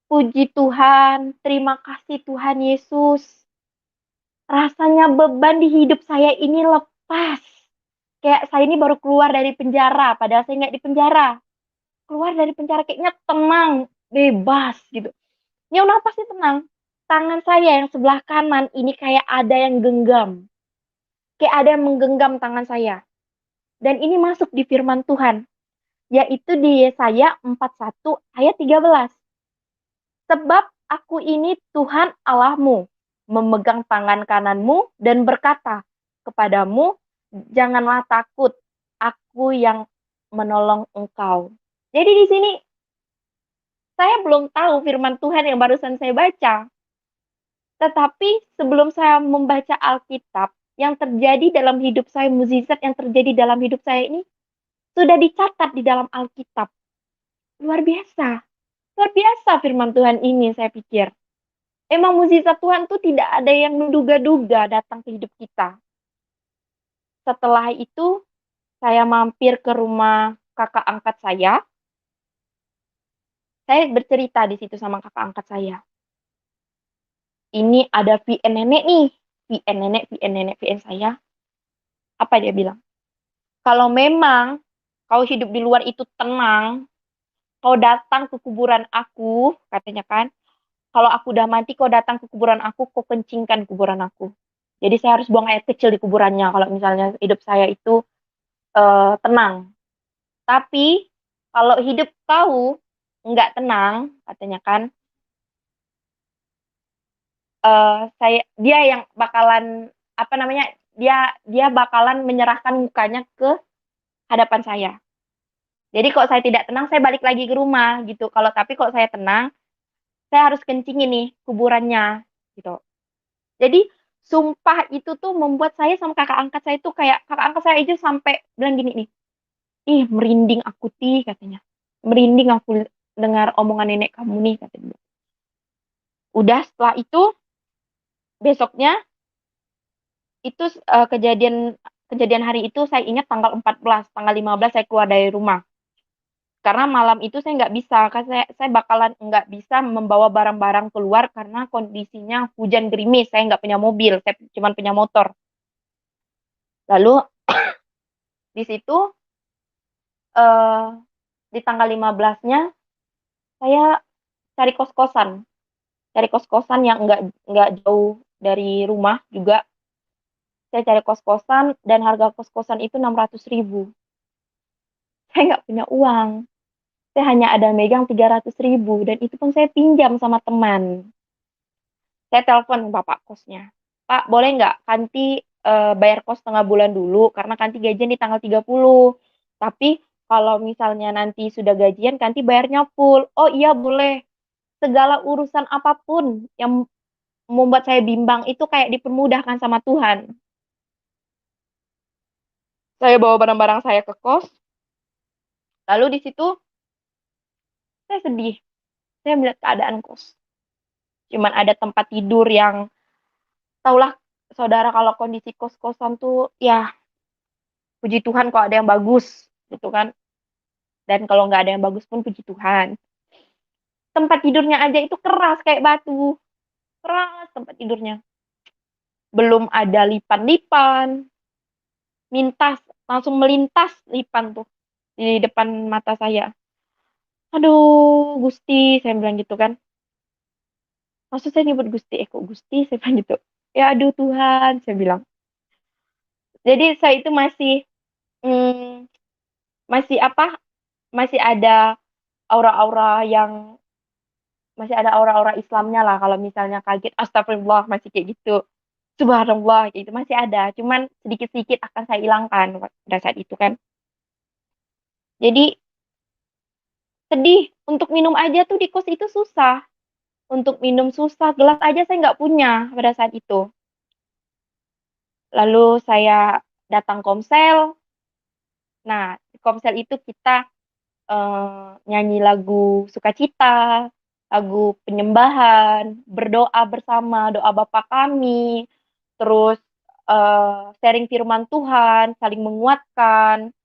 Puji Tuhan, terima kasih Tuhan Yesus. Rasanya beban di hidup saya ini lepas. Kayak saya ini baru keluar dari penjara, padahal saya nggak di penjara. Keluar dari penjara kayaknya tenang, bebas gitu. Ya kenapa sih tenang? Tangan saya yang sebelah kanan ini kayak ada yang genggam. Kayak ada yang menggenggam tangan saya. Dan ini masuk di firman Tuhan, yaitu di Yesaya 41 ayat 13. Sebab aku ini Tuhan Allahmu, memegang tangan kananmu dan berkata kepadamu, janganlah takut, aku yang menolong engkau. Jadi di sini saya belum tahu firman Tuhan yang barusan saya baca. Tetapi sebelum saya membaca Alkitab, yang terjadi dalam hidup saya, mukjizat yang terjadi dalam hidup saya ini, sudah dicatat di dalam Alkitab. Luar biasa. Luar biasa firman Tuhan ini, saya pikir. Emang mukjizat Tuhan tuh tidak ada yang menduga-duga datang ke hidup kita. Setelah itu, saya mampir ke rumah kakak angkat saya. Saya bercerita di situ sama kakak angkat saya. Ini ada VN nenek nih. VN nenek, VN nenek, VN saya. Apa dia bilang? Kalau memang kau hidup di luar itu tenang, kau datang ke kuburan aku, katanya kan. Kalau aku udah mati, kau datang ke kuburan aku, kau kencingkan kuburan aku. Jadi saya harus buang air kecil di kuburannya kalau misalnya hidup saya itu tenang. Tapi kalau hidup kau nggak tenang, katanya kan, dia yang bakalan apa namanya, dia dia bakalan menyerahkan mukanya ke hadapan saya. Jadi kalau saya tidak tenang, saya balik lagi ke rumah gitu. Kalau saya tenang, saya harus kencingin nih kuburannya gitu. Jadi sumpah itu tuh membuat saya sama kakak angkat saya tuh kayak kakak angkat saya aja sampai bilang gini nih, ih merinding aku ti katanya, merinding aku dengar omongan nenek kamu nih katanya. Udah setelah itu besoknya itu kejadian kejadian hari itu saya ingat tanggal 14, tanggal 15 saya keluar dari rumah. Karena malam itu saya nggak bisa, kan saya bakalan nggak bisa membawa barang-barang keluar karena kondisinya hujan gerimis. Saya nggak punya mobil, saya cuma punya motor. Lalu di situ eh, di tanggal 15-nya saya cari kos-kosan, cari kos-kosan yang nggak jauh dari rumah juga. Saya cari kos-kosan dan harga kos-kosan itu 600.000. Saya nggak punya uang. Saya hanya ada megang 300.000 dan itu pun saya pinjam sama teman. Saya telepon bapak kosnya. Pak, boleh nggak Kanti bayar kos setengah bulan dulu karena Kanti gajian di tanggal 30. Tapi kalau misalnya nanti sudah gajian, Kanti bayarnya full. Oh iya boleh. Segala urusan apapun yang membuat saya bimbang itu kayak dipermudahkan sama Tuhan. Saya bawa barang-barang saya ke kos. Lalu di situ saya sedih. Saya melihat keadaan kos. Cuman ada tempat tidur yang, taulah saudara kalau kondisi kos-kosan tuh ya puji Tuhan kok ada yang bagus gitu kan. Dan kalau nggak ada yang bagus pun puji Tuhan. Tempat tidurnya aja itu keras kayak batu. Keras tempat tidurnya. Belum ada lipan-lipan. Mintas, langsung melintas lipan tuh di depan mata saya. Aduh, Gusti, saya bilang gitu kan. Maksud saya nyebut Gusti, kok Gusti, saya bilang gitu. Ya aduh Tuhan, saya bilang. Jadi saya itu hmm, masih apa? Masih ada aura-aura yang masih ada aura-aura Islamnya lah, kalau misalnya kaget, astagfirullah, masih kayak gitu. Subhanallah, kayak gitu masih ada. Cuman sedikit-sedikit akan saya hilangkan pada saat itu kan. Jadi sedih, untuk minum aja tuh di kos itu susah. Untuk minum susah, gelas aja saya nggak punya pada saat itu. Lalu saya datang Komsel. Nah, di Komsel itu kita nyanyi lagu sukacita, lagu penyembahan, berdoa bersama, doa Bapa kami, terus sharing firman Tuhan, saling menguatkan.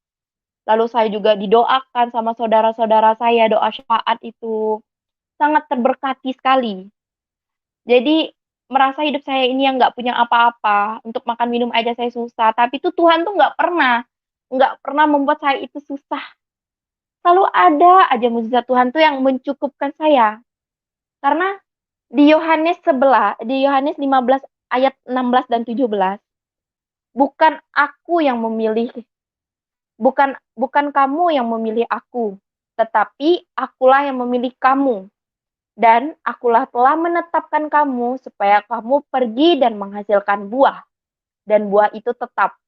Lalu saya juga didoakan sama saudara-saudara saya, doa syafaat itu sangat terberkati sekali. Jadi merasa hidup saya ini yang nggak punya apa-apa, untuk makan minum aja saya susah, tapi itu Tuhan tuh nggak pernah membuat saya itu susah. Selalu ada aja mukjizat Tuhan tuh yang mencukupkan saya. Karena di Yohanes 15 ayat 16 dan 17, bukan aku yang memilih, bukan bukan kamu yang memilih aku, tetapi akulah yang memilih kamu. Dan akulah telah menetapkan kamu supaya kamu pergi dan menghasilkan buah. Dan buah itu tetap,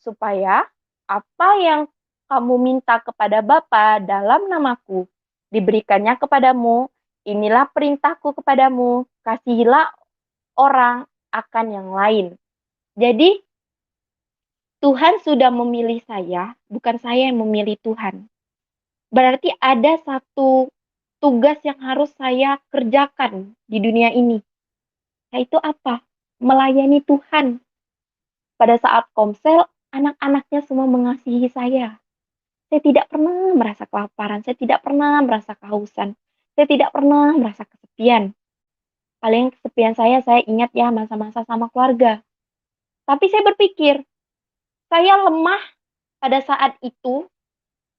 supaya apa yang kamu minta kepada Bapa dalam namaku diberikannya kepadamu. Inilah perintahku kepadamu, kasihilah orang akan yang lain. Jadi Tuhan sudah memilih saya, bukan saya yang memilih Tuhan. Berarti ada satu tugas yang harus saya kerjakan di dunia ini. Yaitu apa? Melayani Tuhan. Pada saat Komsel, anak-anaknya semua mengasihi saya. Saya tidak pernah merasa kelaparan, saya tidak pernah merasa kehausan, saya tidak pernah merasa kesepian. Paling kesepian saya ingat ya masa-masa sama keluarga. Tapi saya berpikir, saya lemah pada saat itu,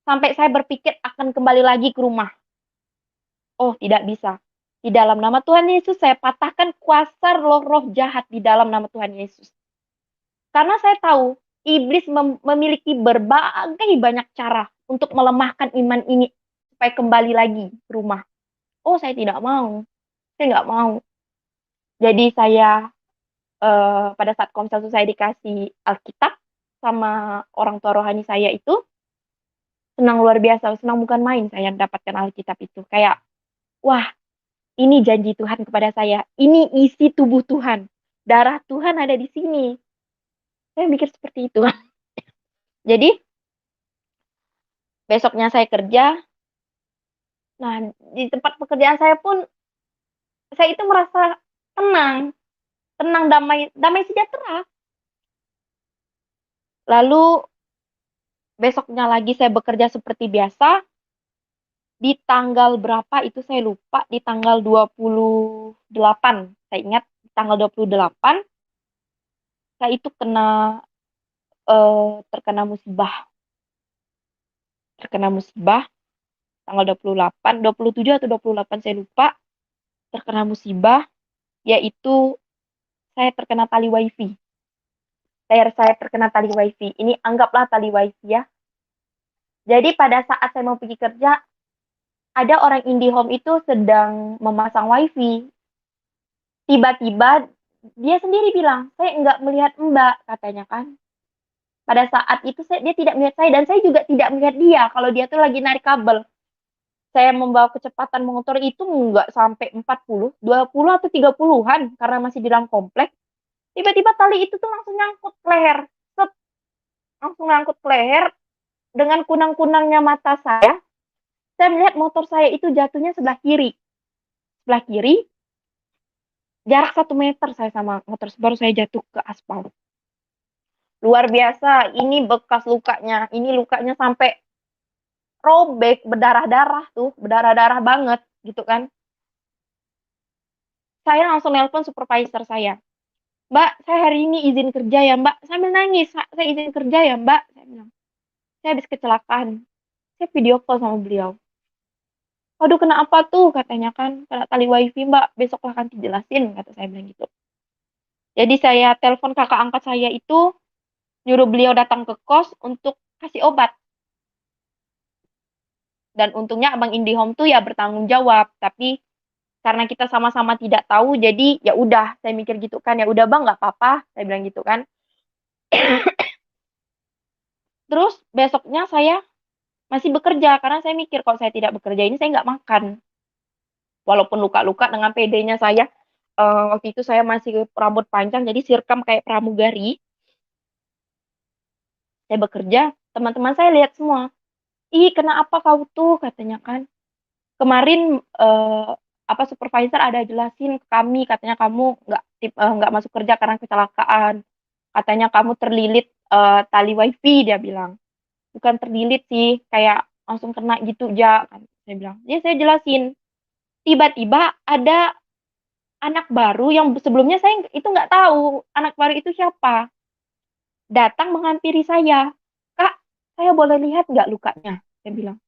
sampai saya berpikir akan kembali lagi ke rumah. Oh, tidak bisa. Di dalam nama Tuhan Yesus, saya patahkan kuasa roh-roh jahat di dalam nama Tuhan Yesus. Karena saya tahu, iblis memiliki berbagai banyak cara untuk melemahkan iman ini supaya kembali lagi ke rumah. Oh, saya tidak mau. Saya nggak mau. Jadi saya pada saat Komsel saya dikasih Alkitab sama orang tua rohani saya itu, senang luar biasa, senang bukan main saya mendapatkan Alkitab itu. Kayak, wah, ini janji Tuhan kepada saya. Ini isi tubuh Tuhan. Darah Tuhan ada di sini. Saya mikir seperti itu. Jadi, besoknya saya kerja. Nah, di tempat pekerjaan saya pun, saya itu merasa tenang. Tenang, damai, damai sejahtera. Lalu, besoknya lagi saya bekerja seperti biasa. Di tanggal berapa itu saya lupa. Di tanggal 28. Saya ingat, di tanggal 28, saya itu terkena musibah. Terkena musibah tanggal 28, 27 atau 28 saya lupa, terkena musibah, yaitu saya terkena tali wifi. Saya terkena tali wifi. Ini anggaplah tali wifi ya. Jadi pada saat saya mau pergi kerja, ada orang IndiHome itu sedang memasang wifi. Tiba-tiba dia sendiri bilang, saya nggak melihat Mbak, katanya kan. Pada saat itu dia tidak melihat saya, dan saya juga tidak melihat dia kalau dia tuh lagi narik kabel. Saya membawa kecepatan motor itu nggak sampai 40, 20 atau 30-an karena masih di dalam komplek. Tiba-tiba tali itu tuh langsung nyangkut ke leher. Set, langsung nyangkut ke leher. Dengan kunang-kunangnya mata saya melihat motor saya itu jatuhnya sebelah kiri. Sebelah kiri, jarak 1 meter saya sama motor, baru saya jatuh ke aspal. Luar biasa, ini bekas lukanya. Ini lukanya sampai robek, berdarah-darah tuh, berdarah-darah banget gitu kan. Saya langsung nelpon supervisor saya. Mbak, saya hari ini izin kerja ya Mbak. Sambil nangis, saya izin kerja ya Mbak. Saya bilang, saya habis kecelakaan. Saya video call sama beliau. Waduh, kena apa tuh? Katanya kan, kena tali wifi Mbak. Besoklah akan dijelasin, kata saya bilang gitu. Jadi saya telepon kakak angkat saya itu, nyuruh beliau datang ke kos untuk kasih obat. Dan untungnya Abang IndiHome tuh ya bertanggung jawab. Tapi karena kita sama-sama tidak tahu, jadi ya udah, saya mikir gitu kan, ya udah bang, nggak apa-apa, saya bilang gitu kan. Terus besoknya saya masih bekerja karena saya mikir kalau saya tidak bekerja ini saya nggak makan. Walaupun luka-luka dengan PD-nya saya, waktu itu saya masih rambut panjang jadi sirkam kayak pramugari. Saya bekerja, teman-teman saya lihat semua. Ih, kenapa kau tuh katanya kan. Kemarin apa supervisor ada jelasin ke kami katanya kamu nggak masuk kerja karena kecelakaan. Katanya kamu terlilit tali wifi dia bilang. Bukan terlilit sih, kayak langsung kena gitu ja kan. Saya bilang. Ya saya jelasin. Tiba-tiba ada anak baru yang sebelumnya saya itu nggak tahu anak baru itu siapa. Datang menghampiri saya. Kak, saya boleh lihat nggak lukanya? Saya bilang.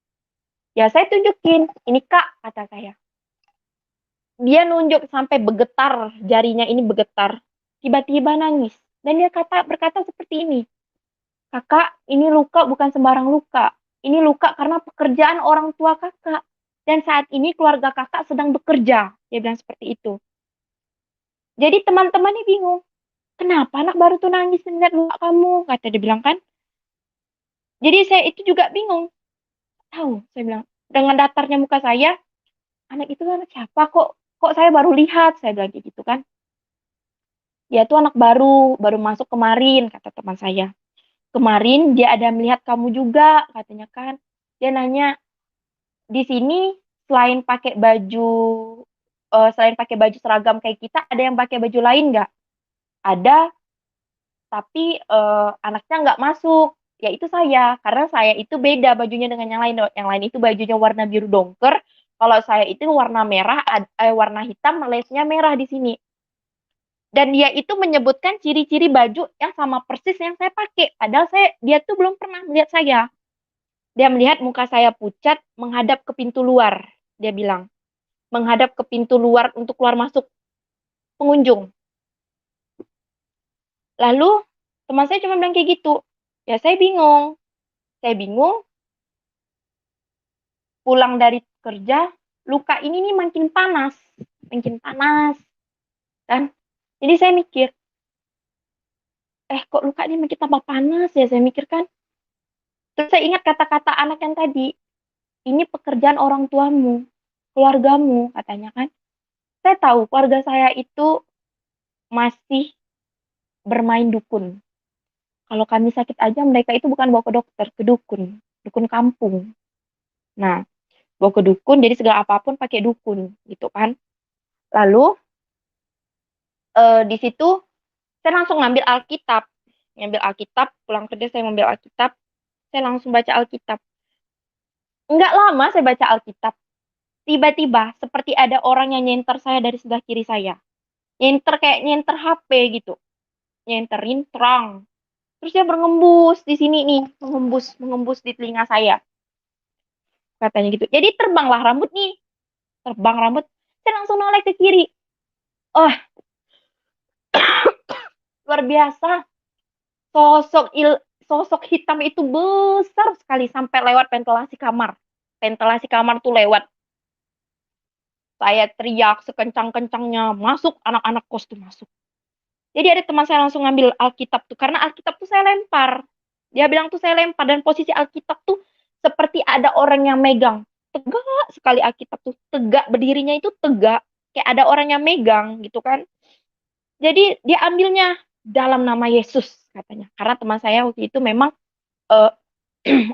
Ya saya tunjukin. Ini kak, kata saya. Dia nunjuk sampai bergetar, jarinya ini bergetar. Tiba-tiba nangis. Dan dia berkata seperti ini. Kakak, ini luka bukan sembarang luka. Ini luka karena pekerjaan orang tua kakak. Dan saat ini keluarga kakak sedang bekerja. Dia bilang seperti itu. Jadi teman-temannya bingung. Kenapa anak baru tuh nangis melihat luka kamu? Kata dia bilang kan. Jadi saya itu juga bingung. Tahu, saya bilang. Dengan datarnya muka saya, anak itu anak siapa kok saya baru lihat, saya bilang kayak gitu kan. Dia tuh anak baru masuk kemarin, kata teman saya. Kemarin dia ada melihat kamu juga, katanya kan. Dia nanya, di sini selain pakai baju seragam kayak kita, ada yang pakai baju lain nggak? Ada, tapi anaknya nggak masuk. Ya itu saya, karena saya itu beda bajunya dengan yang lain. Yang lain itu bajunya warna biru dongker. Kalau saya itu warna merah, warna hitam, lesnya merah di sini. Dan dia itu menyebutkan ciri-ciri baju yang sama persis yang saya pakai. Padahal dia tuh belum pernah melihat saya. Dia melihat muka saya pucat menghadap ke pintu luar. Dia bilang, menghadap ke pintu luar untuk keluar masuk pengunjung. Lalu teman saya cuma bilang kayak gitu. Ya saya bingung. Saya bingung. Pulang dari kerja, luka ini nih makin panas. Makin panas. Dan jadi saya mikir, kok luka ini makin tambah panas ya, saya mikir kan. Terus saya ingat kata-kata anak yang tadi, ini pekerjaan orang tuamu, keluargamu, katanya kan. Saya tahu keluarga saya itu masih bermain dukun. Kalau kami sakit aja, mereka itu bukan bawa ke dokter, ke dukun, dukun kampung. Nah, bawa ke dukun, jadi segala apapun pakai dukun, gitu kan. Lalu, di situ, saya langsung ngambil Alkitab, pulang kerja saya ngambil Alkitab, saya langsung baca Alkitab. Enggak lama saya baca Alkitab, tiba-tiba seperti ada orang yang nyenter saya dari sebelah kiri saya. Nyenter HP gitu. Nyenterin terang. Terus dia berngembus di sini nih, mengembus di telinga saya. Katanya gitu. Jadi terbanglah rambut nih. Terbang rambut. Saya langsung noleh ke kiri. Oh, luar biasa. Sosok hitam itu besar sekali sampai lewat ventilasi kamar. Ventilasi kamar tuh lewat. Saya teriak sekencang-kencangnya, masuk, anak-anak kos tuh masuk. Jadi ada teman saya langsung ngambil Alkitab tuh, karena Alkitab tuh saya lempar. Dia bilang tuh saya lempar, dan posisi Alkitab tuh seperti ada orang yang megang. Tegak sekali Alkitab tuh, tegak, berdirinya itu tegak, kayak ada orang yang megang gitu kan. Jadi dia ambilnya dalam nama Yesus katanya. Karena teman saya waktu itu memang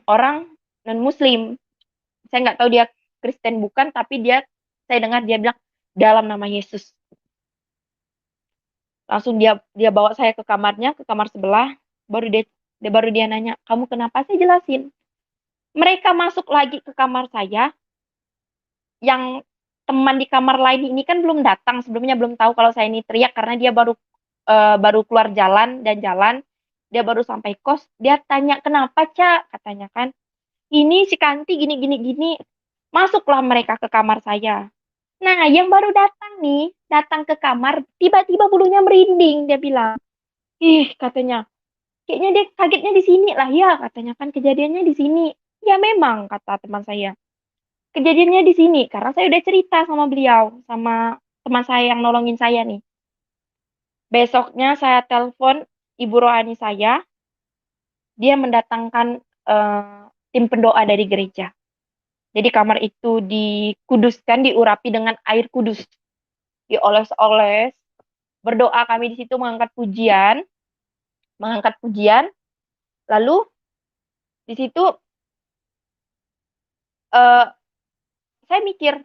orang non-muslim. Saya nggak tahu dia Kristen bukan, tapi saya dengar dia bilang dalam nama Yesus. Langsung dia bawa saya ke kamarnya, ke kamar sebelah, baru dia nanya, kamu kenapa? Saya jelasin. Mereka masuk lagi ke kamar saya, yang teman di kamar lain ini kan belum datang, sebelumnya belum tahu kalau saya ini teriak karena dia baru keluar jalan, dia baru sampai kos, dia tanya kenapa Cak, katanya kan, ini si Kanti gini. Masuklah mereka ke kamar saya. Nah, yang baru datang ke kamar, tiba-tiba bulunya merinding, dia bilang. Ih, katanya, kayaknya dia kagetnya di sini lah ya, katanya kan kejadiannya di sini. Ya memang, kata teman saya. Kejadiannya di sini, karena saya udah cerita sama beliau, sama teman saya yang nolongin saya nih. Besoknya saya telepon ibu rohani saya, dia mendatangkan tim pendoa dari gereja. Jadi kamar itu dikuduskan, diurapi dengan air kudus, dioles-oles. Berdoa kami di situ mengangkat pujian. Lalu di situ eh, saya mikir,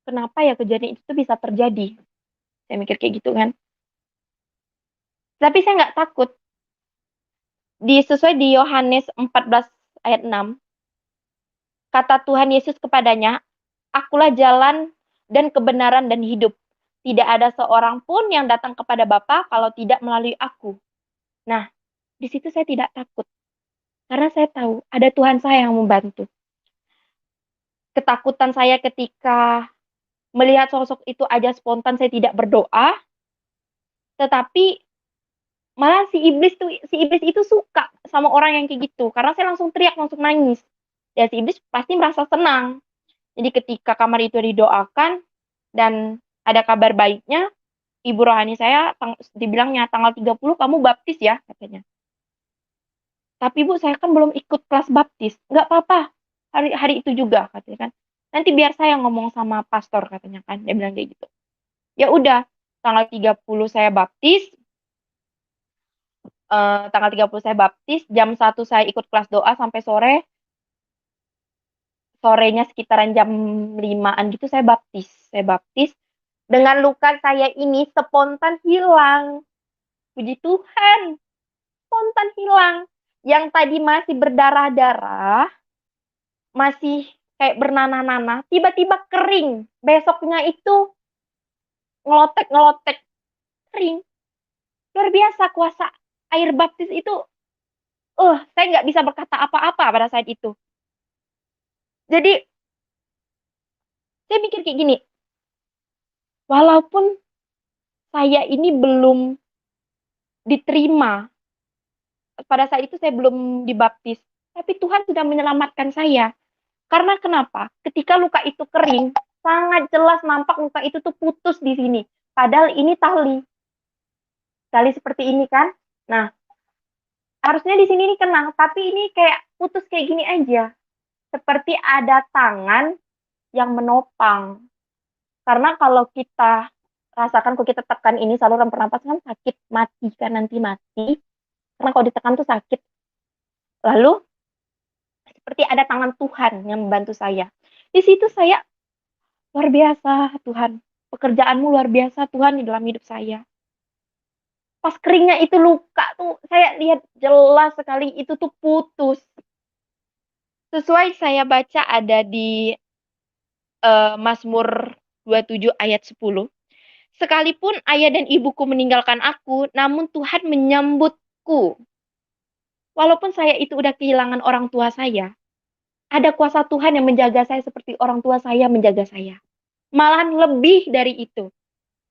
kenapa ya kejadian itu bisa terjadi? Saya mikir kayak gitu kan. Tapi saya nggak takut. Sesuai di Yohanes 14 ayat 6, kata Tuhan Yesus kepadanya, akulah jalan dan kebenaran dan hidup. Tidak ada seorang pun yang datang kepada Bapa kalau tidak melalui aku. Nah, di situ saya tidak takut. Karena saya tahu ada Tuhan saya yang membantu. Ketakutan saya ketika melihat sosok itu aja spontan saya tidak berdoa. Tetapi malah si iblis itu suka sama orang yang kayak gitu. Karena saya langsung teriak, langsung nangis. Ya si iblis pasti merasa senang. Jadi ketika kamar itu didoakan dan ada kabar baiknya, ibu rohani saya dibilangnya tanggal 30 kamu baptis ya katanya. Tapi Bu, saya kan belum ikut kelas baptis. Nggak apa-apa, hari itu juga katanya kan. Nanti biar saya ngomong sama pastor katanya kan. Dia bilang kayak gitu. Ya udah, tanggal 30 saya baptis. Tanggal 30 saya baptis, jam 1 saya ikut kelas doa sampai sore. Sorenya sekitaran jam 5-an gitu saya baptis. Saya baptis. Dengan luka saya ini spontan hilang. Puji Tuhan, spontan hilang. Yang tadi masih berdarah-darah, masih kayak bernanah-nanah, tiba-tiba kering. Besoknya itu ngelotek-ngelotek, kering. Luar biasa kuasa air baptis itu. Saya nggak bisa berkata apa-apa pada saat itu. Jadi, saya mikir kayak gini, walaupun saya ini belum diterima, pada saat itu saya belum dibaptis, tapi Tuhan sudah menyelamatkan saya. Karena kenapa? Ketika luka itu kering, sangat jelas nampak luka itu tuh putus di sini. Padahal ini tali. Tali seperti ini kan. Nah, harusnya di sini ini kenang, tapi ini kayak putus kayak gini aja. Seperti ada tangan yang menopang. Karena kalau kita rasakan, kalau kita tekan ini saluran pernapasan kan sakit, mati kan, nanti mati. Karena kalau ditekan tuh sakit. Lalu, seperti ada tangan Tuhan yang membantu saya. Di situ saya, luar biasa Tuhan. Pekerjaanmu luar biasa Tuhan di dalam hidup saya. Pas keringnya itu luka tuh, saya lihat jelas sekali itu tuh putus. Sesuai saya baca ada di Mazmur 27 ayat 10. Sekalipun ayah dan ibuku meninggalkan aku, namun Tuhan menyambutku. Walaupun saya itu udah kehilangan orang tua saya, ada kuasa Tuhan yang menjaga saya seperti orang tua saya menjaga saya. Malahan lebih dari itu.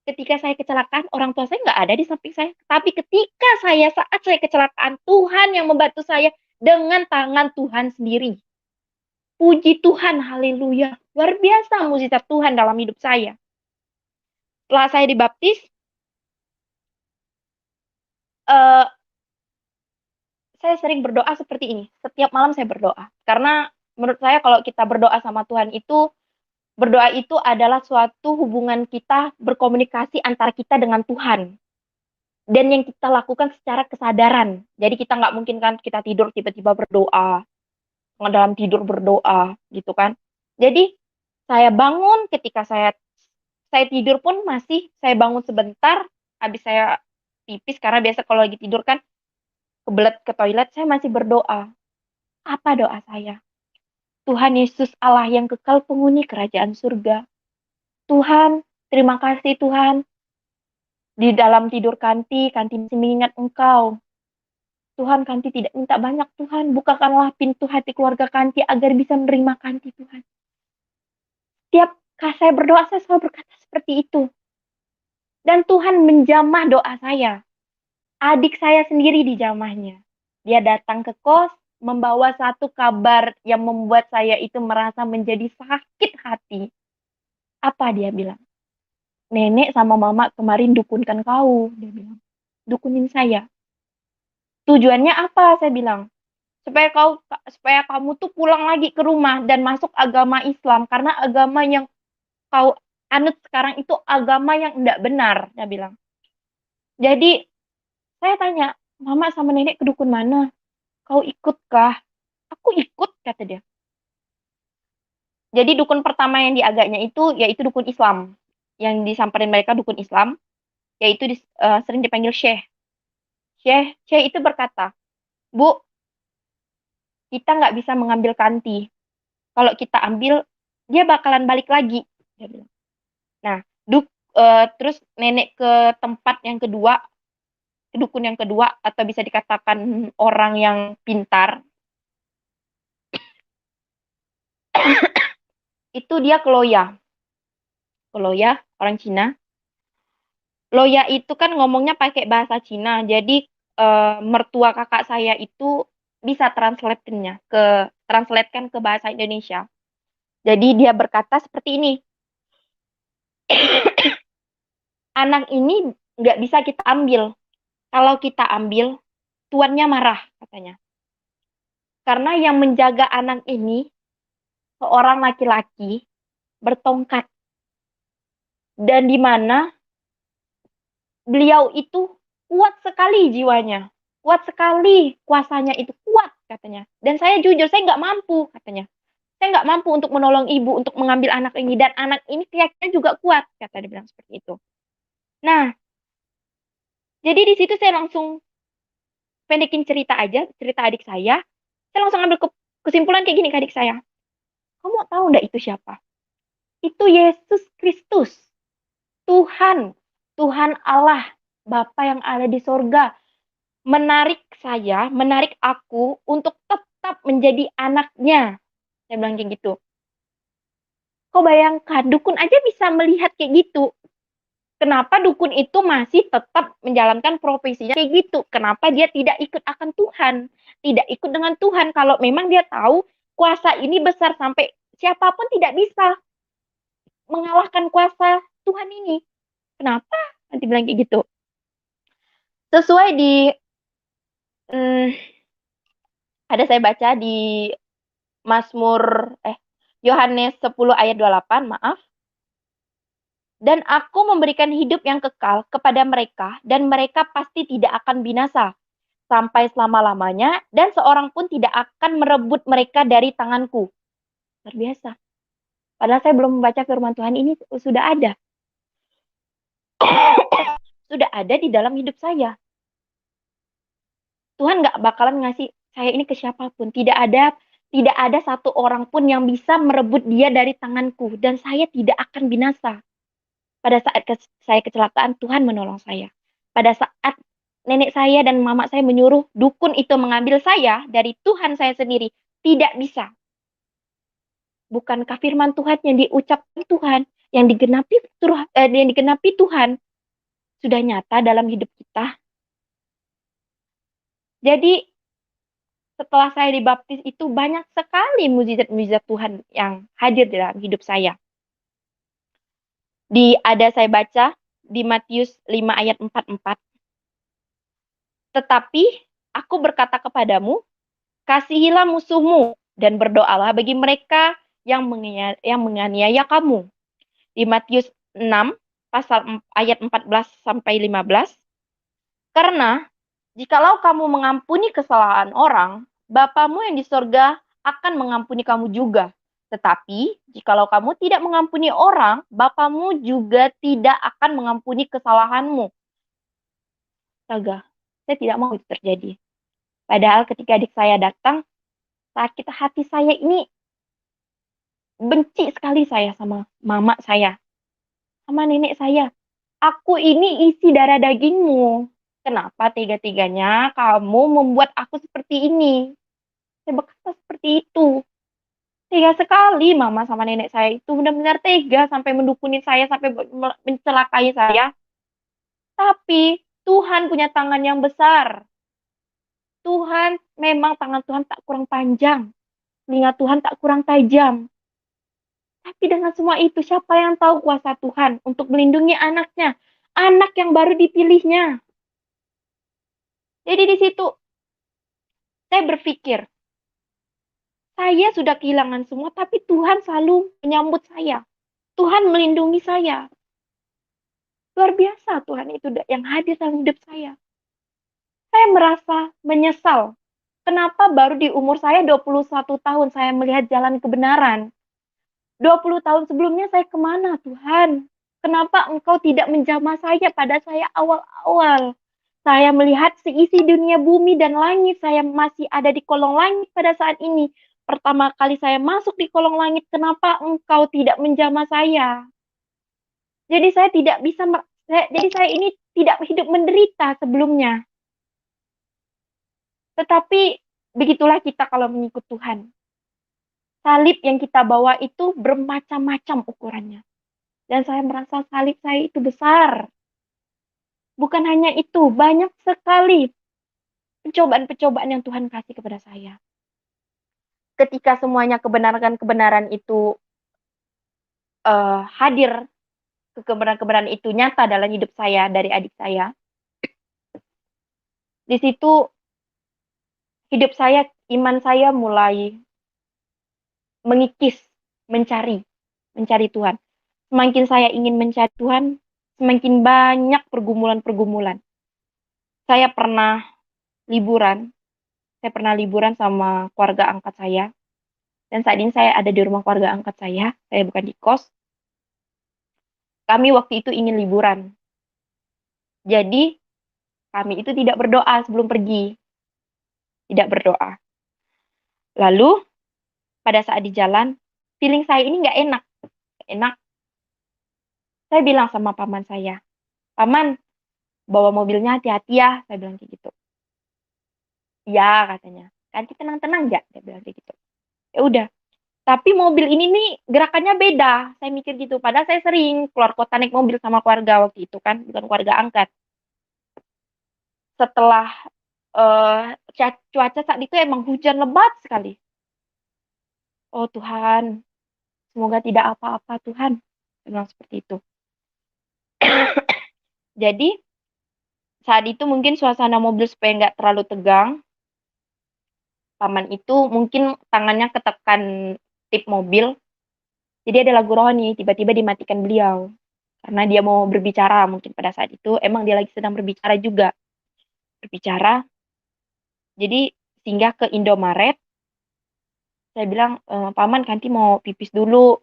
Ketika saya kecelakaan, orang tua saya nggak ada di samping saya. Tapi ketika saat saya kecelakaan, Tuhan yang membantu saya dengan tangan Tuhan sendiri. Puji Tuhan, haleluya. Luar biasa mukjizat Tuhan dalam hidup saya. Setelah saya dibaptis, saya sering berdoa seperti ini. Setiap malam saya berdoa. Karena menurut saya kalau kita berdoa sama Tuhan itu, berdoa itu adalah suatu hubungan kita berkomunikasi antara kita dengan Tuhan. Dan yang kita lakukan secara kesadaran. Jadi kita nggak mungkin kan kita tidur tiba-tiba berdoa. Dalam tidur berdoa gitu kan. Jadi saya bangun ketika saya tidur pun masih saya bangun sebentar. Habis saya pipis karena biasa kalau lagi tidur kan kebelet ke toilet, saya masih berdoa. Apa doa saya? Tuhan Yesus Allah yang kekal penghuni kerajaan surga. Tuhan, terima kasih Tuhan. Di dalam tidur Kanti masih mengingat Engkau. Tuhan, Kanti tidak minta banyak Tuhan. Bukakanlah pintu hati keluarga Kanti agar bisa menerima Kanti Tuhan. Setiap saya berdoa, saya selalu berkata seperti itu. Dan Tuhan menjamah doa saya. Adik saya sendiri dijamahnya. Dia datang ke kos, membawa satu kabar yang membuat saya itu merasa menjadi sakit hati. Apa dia bilang? Nenek sama mama kemarin dukunkan kau, dia bilang. Dukunin saya. Tujuannya apa? Saya bilang. Supaya kamu tuh pulang lagi ke rumah dan masuk agama Islam, karena agama yang kau anut sekarang itu agama yang tidak benar, dia bilang. Jadi saya tanya, mama sama nenek ke dukun mana? Kau ikutkah? Aku ikut, kata dia. Jadi dukun pertama yang diagaknya itu yaitu dukun Islam. Yang disamperin mereka dukun Islam, yaitu sering dipanggil Syekh. Syekh itu berkata, Bu, kita nggak bisa mengambil kanti. Kalau kita ambil, dia bakalan balik lagi. Dia bilang. Nah, terus nenek ke tempat yang kedua, ke dukun yang kedua, atau bisa dikatakan orang yang pintar, itu dia ke Loya. Ke Loya, orang Cina. Loya itu kan ngomongnya pakai bahasa Cina, jadi mertua kakak saya itu bisa translatekan ke bahasa Indonesia. Jadi dia berkata seperti ini, anak ini nggak bisa kita ambil. Kalau kita ambil, tuannya marah, katanya. Karena yang menjaga anak ini, seorang laki-laki bertongkat. Dan di mana beliau itu kuat sekali jiwanya. Kuat sekali kuasanya itu, kuat katanya. Dan saya jujur, saya nggak mampu, katanya. Saya nggak mampu untuk menolong ibu, untuk mengambil anak ini. Dan anak ini kelihatannya juga kuat, kata dia bilang seperti itu. Nah, jadi di situ saya langsung pendekin cerita aja, cerita adik saya. Saya langsung ambil kesimpulan kayak gini ke adik saya. Kamu tahu nggak itu siapa? Itu Yesus Kristus. Tuhan. Tuhan Allah. Bapa yang ada di sorga. Menarik saya, menarik aku untuk tetap menjadi anaknya. Saya bilang kayak gitu. Kau bayangkan, dukun aja bisa melihat kayak gitu. Kenapa dukun itu masih tetap menjalankan profesinya kayak gitu? Kenapa dia tidak ikut akan Tuhan? Tidak ikut dengan Tuhan kalau memang dia tahu kuasa ini besar sampai siapapun tidak bisa mengalahkan kuasa Tuhan ini. Kenapa? Nanti bilang kayak gitu. Sesuai di ada saya baca di Mazmur Yohanes 10 ayat 28, maaf. Dan aku memberikan hidup yang kekal kepada mereka, dan mereka pasti tidak akan binasa sampai selama-lamanya, dan seorang pun tidak akan merebut mereka dari tanganku. Luar biasa. Padahal saya belum membaca firman Tuhan ini, sudah ada. Sudah ada di dalam hidup saya. Tuhan nggak bakalan ngasih saya ini ke siapapun. Tidak ada satu orang pun yang bisa merebut dia dari tanganku. Dan saya tidak akan binasa. Pada saat saya kecelakaan, Tuhan menolong saya. Pada saat nenek saya dan mama saya menyuruh dukun itu mengambil saya dari Tuhan saya sendiri, tidak bisa. Bukankah firman Tuhan yang diucapkan Tuhan, yang digenapi Tuhan, sudah nyata dalam hidup kita? Jadi, setelah saya dibaptis itu banyak sekali mujizat-mujizat Tuhan yang hadir dalam hidup saya. Ada saya baca di Matius 5 ayat 44. Tetapi aku berkata kepadamu, kasihilah musuhmu dan berdoalah bagi mereka yang menganiaya kamu. Di Matius 6 ayat 14 sampai 15. Karena jikalau kamu mengampuni kesalahan orang, Bapamu yang di sorga akan mengampuni kamu juga. Tetapi, jikalau kamu tidak mengampuni orang, Bapamu juga tidak akan mengampuni kesalahanmu. Astaga, saya tidak mau itu terjadi. Padahal ketika adik saya datang, sakit hati saya ini, benci sekali saya sama mama saya, sama nenek saya. Aku ini isi darah dagingmu. Kenapa tega-teganya kamu membuat aku seperti ini? Saya berkata seperti itu. Tega sekali mama sama nenek saya itu, benar-benar tega sampai mendukunin saya, sampai mencelakai saya. Tapi Tuhan punya tangan yang besar. Tuhan, memang tangan Tuhan tak kurang panjang, telinga Tuhan tak kurang tajam. Tapi dengan semua itu, siapa yang tahu kuasa Tuhan untuk melindungi anaknya, anak yang baru dipilihnya. Jadi di situ saya berpikir, saya sudah kehilangan semua, tapi Tuhan selalu menyambut saya. Tuhan melindungi saya. Luar biasa Tuhan itu yang hadir dalam hidup saya. Saya merasa menyesal. Kenapa baru di umur saya 21 tahun saya melihat jalan kebenaran? 20 tahun sebelumnya saya kemana Tuhan? Kenapa Engkau tidak menjamah saya pada saya awal-awal? Saya melihat seisi dunia bumi dan langit, saya masih ada di kolong langit pada saat ini. Pertama kali saya masuk di kolong langit, kenapa Engkau tidak menjamah saya? Jadi saya tidak bisa, jadi saya ini tidak hidup menderita sebelumnya. Tetapi begitulah kita kalau mengikut Tuhan. Salib yang kita bawa itu bermacam-macam ukurannya. Dan saya merasa salib saya itu besar. Bukan hanya itu, banyak sekali pencobaan-pencobaan yang Tuhan kasih kepada saya. Ketika semuanya kebenaran-kebenaran itu hadir, kebenaran-kebenaran itu nyata dalam hidup saya dari adik saya, di situ hidup saya, iman saya mulai mengikis, mencari Tuhan. Semakin saya ingin mencari Tuhan, semakin banyak pergumulan-pergumulan. Saya pernah liburan sama keluarga angkat saya. Dan saat ini saya ada di rumah keluarga angkat saya bukan di kos. Kami waktu itu ingin liburan. Jadi, kami itu tidak berdoa sebelum pergi. Tidak berdoa. Lalu, pada saat di jalan, feeling saya ini nggak enak. Enak. Saya bilang sama paman saya, "Paman, bawa mobilnya hati-hati ya," saya bilang kayak gitu. "Ya," katanya. "Nanti tenang-tenang ya," saya bilang kayak gitu. Ya udah. Tapi mobil ini nih gerakannya beda. Saya mikir gitu. Padahal saya sering keluar kota naik mobil sama keluarga waktu itu kan, bukan keluarga angkat. Setelah cuaca saat itu emang hujan lebat sekali. Oh Tuhan, semoga tidak apa-apa Tuhan. Saya bilang seperti itu. Jadi saat itu mungkin suasana mobil supaya nggak terlalu tegang, paman itu mungkin tangannya ketekan tip mobil. Jadi ada lagu rohani, tiba-tiba dimatikan beliau. Karena dia mau berbicara mungkin pada saat itu. Emang dia lagi sedang berbicara juga. Berbicara. Jadi singgah ke Indomaret. Saya bilang, "Paman Kanti mau pipis dulu."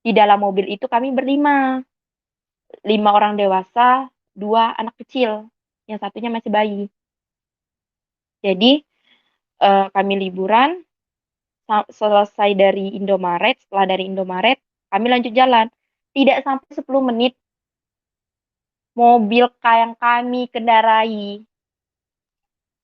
Di dalam mobil itu kami berlima. 5 orang dewasa, 2 anak kecil. Yang satunya masih bayi. Jadi kami liburan. Selesai dari Indomaret, setelah dari Indomaret, kami lanjut jalan. Tidak sampai 10 menit, mobil yang kami kendarai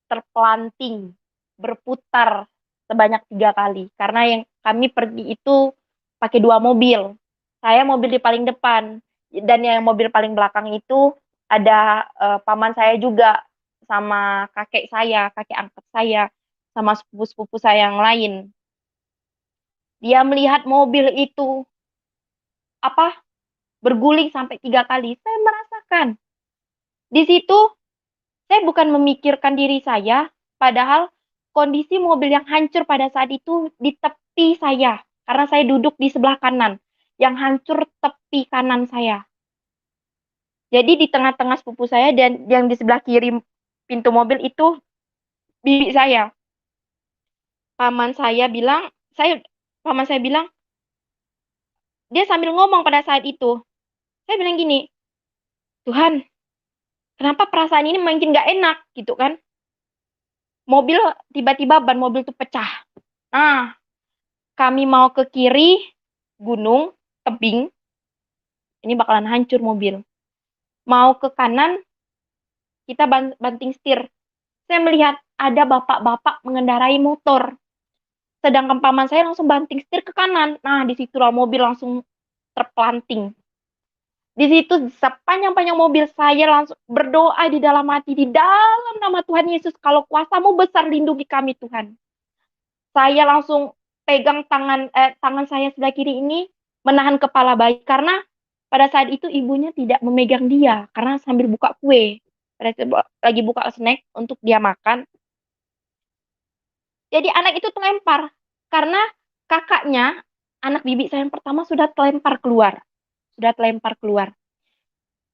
terpelanting, berputar sebanyak 3 kali. Karena yang kami pergi itu pakai 2 mobil. Saya mobil di paling depan, dan yang mobil paling belakang itu ada paman saya juga, sama kakek saya, kakek angkat saya, sama sepupu-sepupu saya yang lain. Dia melihat mobil itu berguling sampai 3 kali. Saya merasakan. Di situ saya bukan memikirkan diri saya, padahal kondisi mobil yang hancur pada saat itu di tepi saya. Karena saya duduk di sebelah kanan. Yang hancur tepi kanan saya. Jadi di tengah-tengah sepupu saya dan yang di sebelah kiri pintu mobil itu bibi saya. Paman saya bilang, dia sambil ngomong pada saat itu. Saya bilang gini, "Tuhan, kenapa perasaan ini makin gak enak?" gitu kan. Mobil, tiba-tiba ban mobil itu pecah. Nah, kami mau ke kiri, gunung, tebing, ini bakalan hancur mobil. Mau ke kanan, kita banting setir. Saya melihat ada bapak-bapak mengendarai motor. Sedangkan paman saya langsung banting setir ke kanan. Nah, disitulah mobil langsung terpelanting. Di situ sepanjang-panjang mobil saya langsung berdoa di dalam hati, di dalam nama Tuhan Yesus, kalau kuasa-Mu besar, lindungi kami Tuhan. Saya langsung pegang tangan saya sebelah kiri ini, menahan kepala bayi, karena pada saat itu ibunya tidak memegang dia, karena sambil buka kue. Lagi buka snack untuk dia makan. Jadi anak itu terlempar, karena kakaknya, anak bibi saya yang pertama sudah terlempar keluar.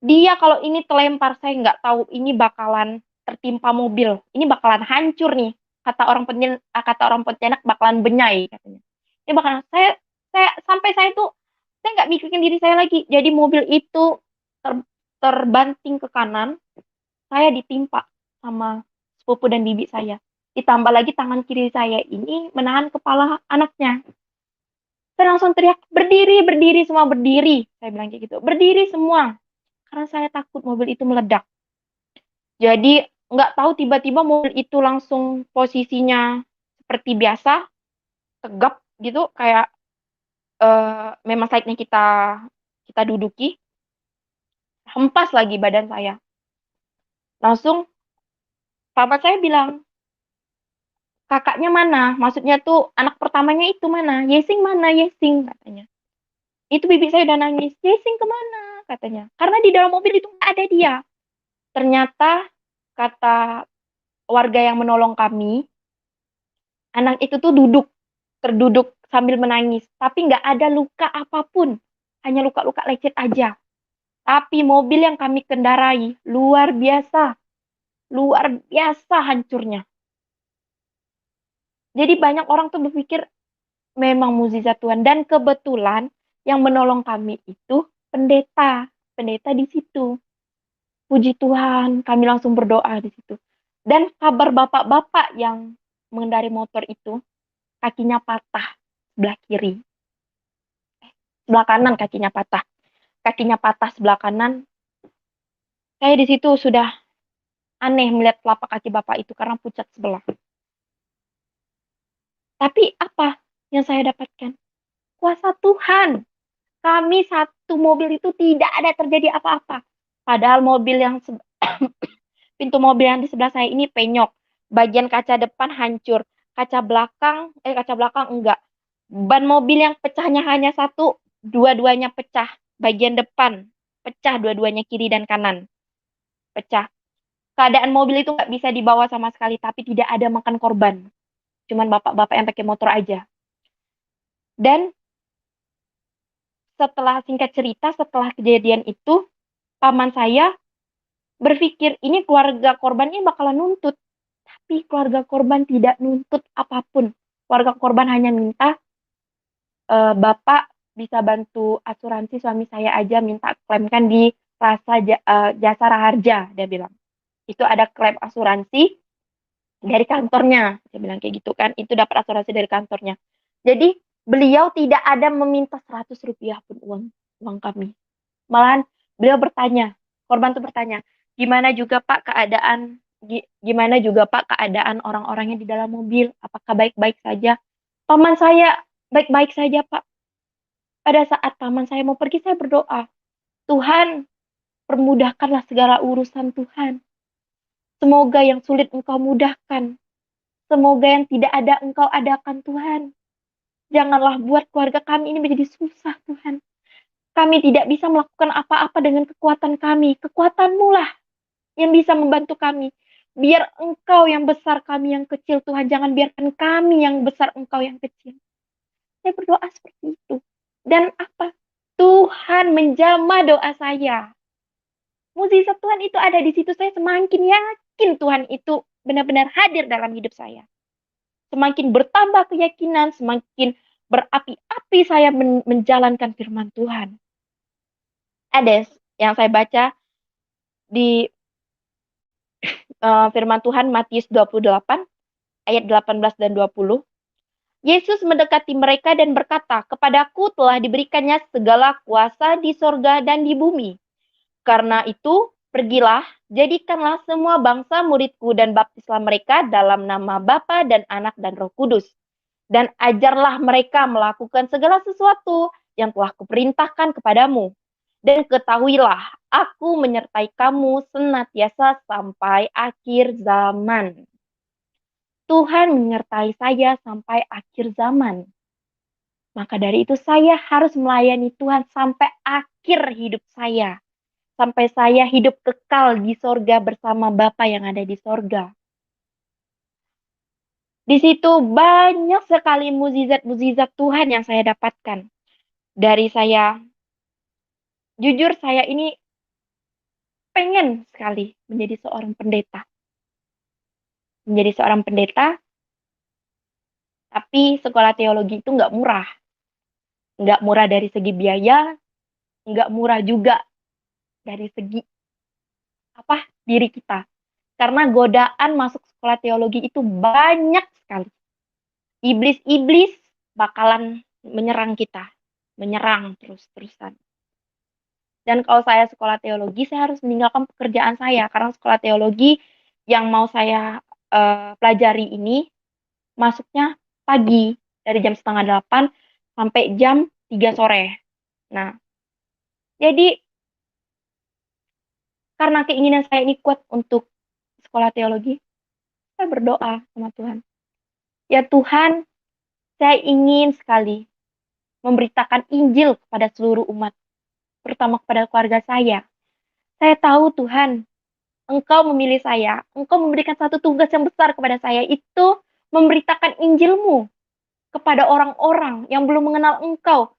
Dia kalau ini terlempar, saya nggak tahu ini bakalan tertimpa mobil. Ini bakalan hancur nih. Kata orang Pontianak bakalan benyai katanya. Ini bakalan saya sampai saya tuh saya nggak mikirin diri saya lagi. Jadi mobil itu terbanting ke kanan, saya ditimpa sama sepupu dan bibi saya. Ditambah lagi tangan kiri saya ini menahan kepala anaknya. Saya langsung teriak, berdiri, berdiri, semua berdiri. Saya bilang kayak gitu, berdiri semua. Karena saya takut mobil itu meledak. Jadi nggak tahu tiba-tiba mobil itu langsung posisinya seperti biasa, tegap gitu, kayak memang saatnya kita duduki. Hempas lagi badan saya. Langsung papa saya bilang, kakaknya mana? Maksudnya tuh anak pertamanya itu mana? Yesing mana? Yesing katanya. Itu bibi saya udah nangis. Yesing kemana? Katanya. Karena di dalam mobil itu nggak ada dia. Ternyata kata warga yang menolong kami, anak itu tuh terduduk sambil menangis. Tapi nggak ada luka apapun. Hanya luka-luka lecet aja. Tapi mobil yang kami kendarai luar biasa hancurnya. Jadi banyak orang tuh berpikir memang mukjizat Tuhan. Dan kebetulan yang menolong kami itu pendeta. Pendeta di situ. Puji Tuhan, kami langsung berdoa di situ. Dan kabar bapak-bapak yang mengendari motor itu, kakinya patah sebelah kiri. Sebelah kanan kakinya patah. Kakinya patah sebelah kanan. Saya di situ sudah aneh melihat telapak kaki bapak itu karena pucat sebelah. Tapi apa yang saya dapatkan? Kuasa Tuhan. Kami satu mobil itu tidak ada terjadi apa-apa. Padahal mobil yang pintu mobil yang di sebelah saya ini penyok. Bagian kaca depan hancur. Kaca belakang enggak. Ban mobil yang pecahnya hanya satu, dua-duanya pecah. Bagian depan pecah dua-duanya, kiri dan kanan. Pecah. Keadaan mobil itu nggak bisa dibawa sama sekali, tapi tidak ada makan korban. Cuman bapak-bapak yang pakai motor aja. Dan singkat cerita, setelah kejadian itu, paman saya berpikir ini keluarga korbannya bakalan nuntut. Tapi keluarga korban tidak nuntut apapun. Keluarga korban hanya minta, Bapak bisa bantu asuransi suami saya aja, minta klaimkan di Jasa Raharja, dia bilang. Itu ada klaim asuransi dari kantornya, dia bilang kayak gitu kan. Itu dapat asuransi dari kantornya. Jadi beliau tidak ada meminta 100 rupiah pun uang kami. Malahan beliau bertanya, korban itu bertanya, gimana juga Pak keadaan orang-orangnya di dalam mobil? Apakah baik-baik saja? Paman saya baik-baik saja, Pak. Pada saat paman saya mau pergi, saya berdoa, Tuhan, permudahkanlah segala urusan Tuhan. Semoga yang sulit Engkau mudahkan. Semoga yang tidak ada Engkau adakan Tuhan. Janganlah buat keluarga kami ini menjadi susah Tuhan. Kami tidak bisa melakukan apa-apa dengan kekuatan kami. Kekuatan-Mu lah yang bisa membantu kami. Biar Engkau yang besar, kami yang kecil Tuhan. Jangan biarkan kami yang besar, Engkau yang kecil. Saya berdoa seperti itu. Dan apa? Tuhan menjamah doa saya. Mukjizat Tuhan itu ada di situ. Saya semakin yakin Tuhan itu benar-benar hadir dalam hidup saya. Semakin bertambah keyakinan, semakin berapi-api saya menjalankan firman Tuhan. Ada yang saya baca di firman Tuhan Matius 28 ayat 18 dan 20. Yesus mendekati mereka dan berkata, "Kepadaku telah diberikannya segala kuasa di sorga dan di bumi. Karena itu, pergilah, jadikanlah semua bangsa muridku dan baptislah mereka dalam nama Bapa dan Anak dan Roh Kudus. Dan ajarlah mereka melakukan segala sesuatu yang telah kuperintahkan kepadamu. Dan ketahuilah, aku menyertai kamu senantiasa sampai akhir zaman. Tuhan menyertai saya sampai akhir zaman. Maka dari itu saya harus melayani Tuhan sampai akhir hidup saya. Sampai saya hidup kekal di sorga bersama Bapa yang ada di sorga. Di situ banyak sekali mukjizat-mukjizat Tuhan yang saya dapatkan. Dari saya, jujur saya ini pengen sekali menjadi seorang pendeta. Menjadi seorang pendeta, tapi sekolah teologi itu nggak murah. Nggak murah dari segi biaya, nggak murah juga dari segi diri kita. Karena godaan masuk sekolah teologi itu banyak sekali. Iblis-iblis bakalan menyerang kita. Menyerang terus-terusan. Dan kalau saya sekolah teologi, saya harus meninggalkan pekerjaan saya. Karena sekolah teologi yang mau saya pelajari ini, masuknya pagi. Dari jam 7:30 sampai jam 3 sore. Nah, jadi karena keinginan saya ini kuat untuk sekolah teologi, saya berdoa sama Tuhan. Ya Tuhan, saya ingin sekali memberitakan Injil kepada seluruh umat, terutama kepada keluarga saya. Saya tahu Tuhan, Engkau memilih saya, Engkau memberikan satu tugas yang besar kepada saya, itu memberitakan Injil-Mu kepada orang-orang yang belum mengenal Engkau.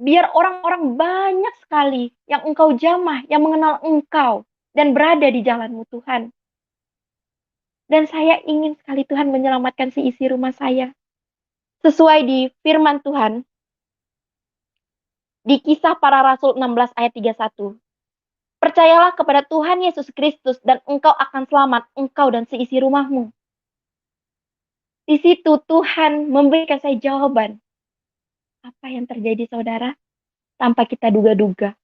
Biar orang-orang banyak sekali yang Engkau jamah, yang mengenal Engkau, dan berada di jalan-Mu Tuhan. Dan saya ingin sekali Tuhan menyelamatkan seisi rumah saya. Sesuai di firman Tuhan, di Kisah Para Rasul 16 ayat 31. Percayalah kepada Tuhan Yesus Kristus dan engkau akan selamat, engkau dan seisi rumahmu. Di situ Tuhan memberikan saya jawaban. Apa yang terjadi saudara? Tanpa kita duga-duga.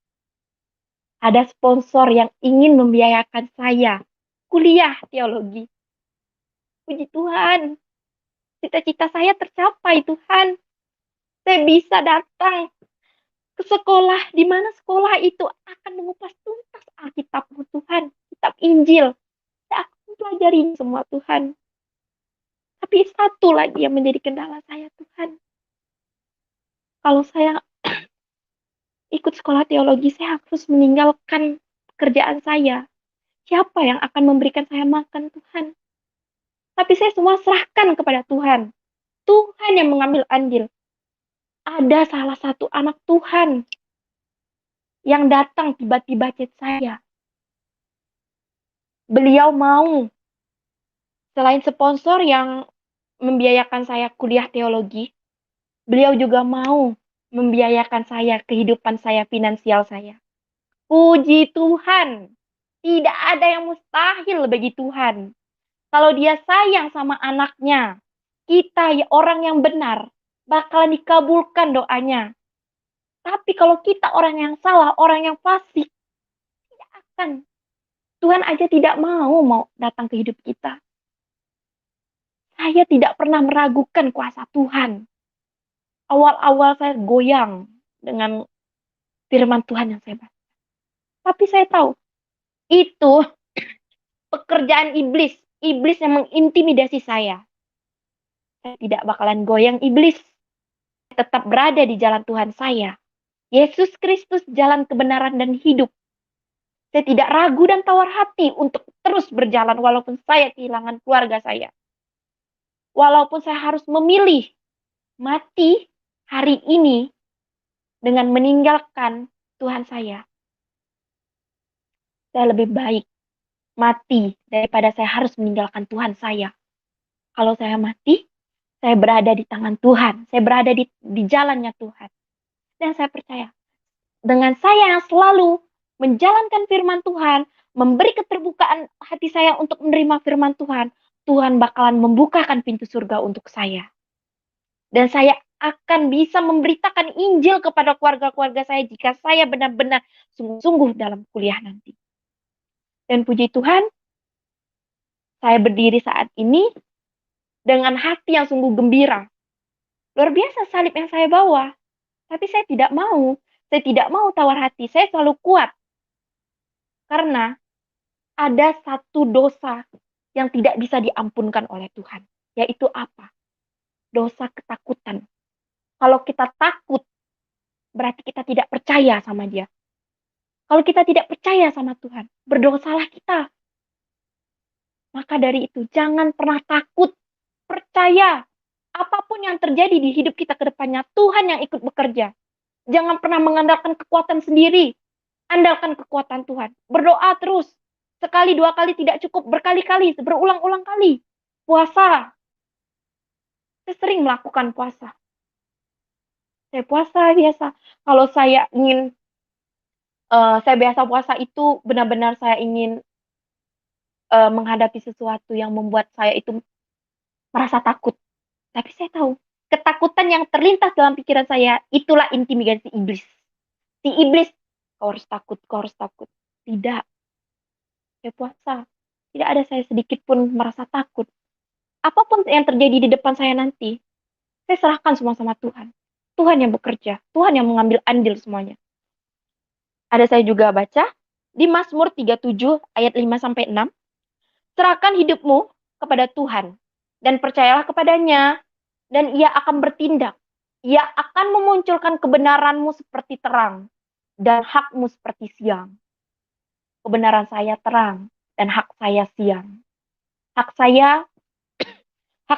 Ada sponsor yang ingin membiayakan saya kuliah teologi. Puji Tuhan. Cita-cita saya tercapai Tuhan. Saya bisa datang ke sekolah, di mana sekolah itu akan mengupas tuntas Alkitab-Mu Tuhan, kitab Injil. Saya akan pelajari semua Tuhan. Tapi satu lagi yang menjadi kendala saya Tuhan. Kalau saya ikut sekolah teologi, saya harus meninggalkan pekerjaan saya. Siapa yang akan memberikan saya makan Tuhan? Tapi saya semua serahkan kepada Tuhan. Tuhan yang mengambil andil. Ada salah satu anak Tuhan yang datang tiba-tiba chat saya. Beliau mau, selain sponsor yang membiayakan saya kuliah teologi, beliau juga mau membiayakan saya kehidupan saya, finansial saya. Puji Tuhan, tidak ada yang mustahil bagi Tuhan. Kalau dia sayang sama anaknya, kita ya orang yang benar, bakalan dikabulkan doanya. Tapi kalau kita orang yang salah, orang yang fasik, tidak akan. Tuhan aja tidak mau datang ke hidup kita. Saya tidak pernah meragukan kuasa Tuhan. Awal-awal saya goyang dengan firman Tuhan yang saya baca. Tapi saya tahu, itu pekerjaan iblis. Iblis yang mengintimidasi saya. Saya tidak bakalan goyang iblis. Saya tetap berada di jalan Tuhan saya. Yesus Kristus jalan kebenaran dan hidup. Saya tidak ragu dan tawar hati untuk terus berjalan walaupun saya kehilangan keluarga saya. Walaupun saya harus memilih mati hari ini dengan meninggalkan Tuhan saya. Saya lebih baik mati daripada saya harus meninggalkan Tuhan saya. Kalau saya mati, saya berada di tangan Tuhan. Saya berada di jalannya Tuhan. Dan saya percaya, dengan saya yang selalu menjalankan firman Tuhan, memberi keterbukaan hati saya untuk menerima firman Tuhan, Tuhan bakalan membukakan pintu surga untuk saya. Dan saya akan bisa memberitakan Injil kepada keluarga-keluarga saya jika saya benar-benar sungguh-sungguh dalam kuliah nanti. Dan puji Tuhan, saya berdiri saat ini dengan hati yang sungguh gembira. Luar biasa salib yang saya bawa. Tapi saya tidak mau. Saya tidak mau tawar hati, saya selalu kuat. Karena ada satu dosa yang tidak bisa diampunkan oleh Tuhan. Yaitu apa? Dosa ketakutan. Kalau kita takut, berarti kita tidak percaya sama Dia. Kalau kita tidak percaya sama Tuhan, berdosalah kita. Maka dari itu, jangan pernah takut. Percaya. Apapun yang terjadi di hidup kita ke depannya, Tuhan yang ikut bekerja. Jangan pernah mengandalkan kekuatan sendiri. Andalkan kekuatan Tuhan. Berdoa terus. Sekali, dua kali tidak cukup. Berkali-kali, berulang-ulang kali. Puasa. Saya sering melakukan puasa. Saya puasa biasa. Kalau saya ingin, saya biasa puasa itu benar-benar saya ingin menghadapi sesuatu yang membuat saya itu merasa takut. Tapi saya tahu, ketakutan yang terlintas dalam pikiran saya, itulah intimidasi iblis. Si iblis, kau harus takut, kau harus takut. Tidak, saya puasa. Tidak ada saya sedikit pun merasa takut. Apapun yang terjadi di depan saya nanti, saya serahkan semua sama Tuhan. Tuhan yang bekerja, Tuhan yang mengambil andil semuanya. Ada saya juga baca, di Mazmur 37 ayat 5-6, serahkan hidupmu kepada Tuhan, dan percayalah kepadanya, dan Ia akan bertindak. Ia akan memunculkan kebenaranmu seperti terang, dan hakmu seperti siang. Kebenaran saya terang, dan hak saya siang. Hak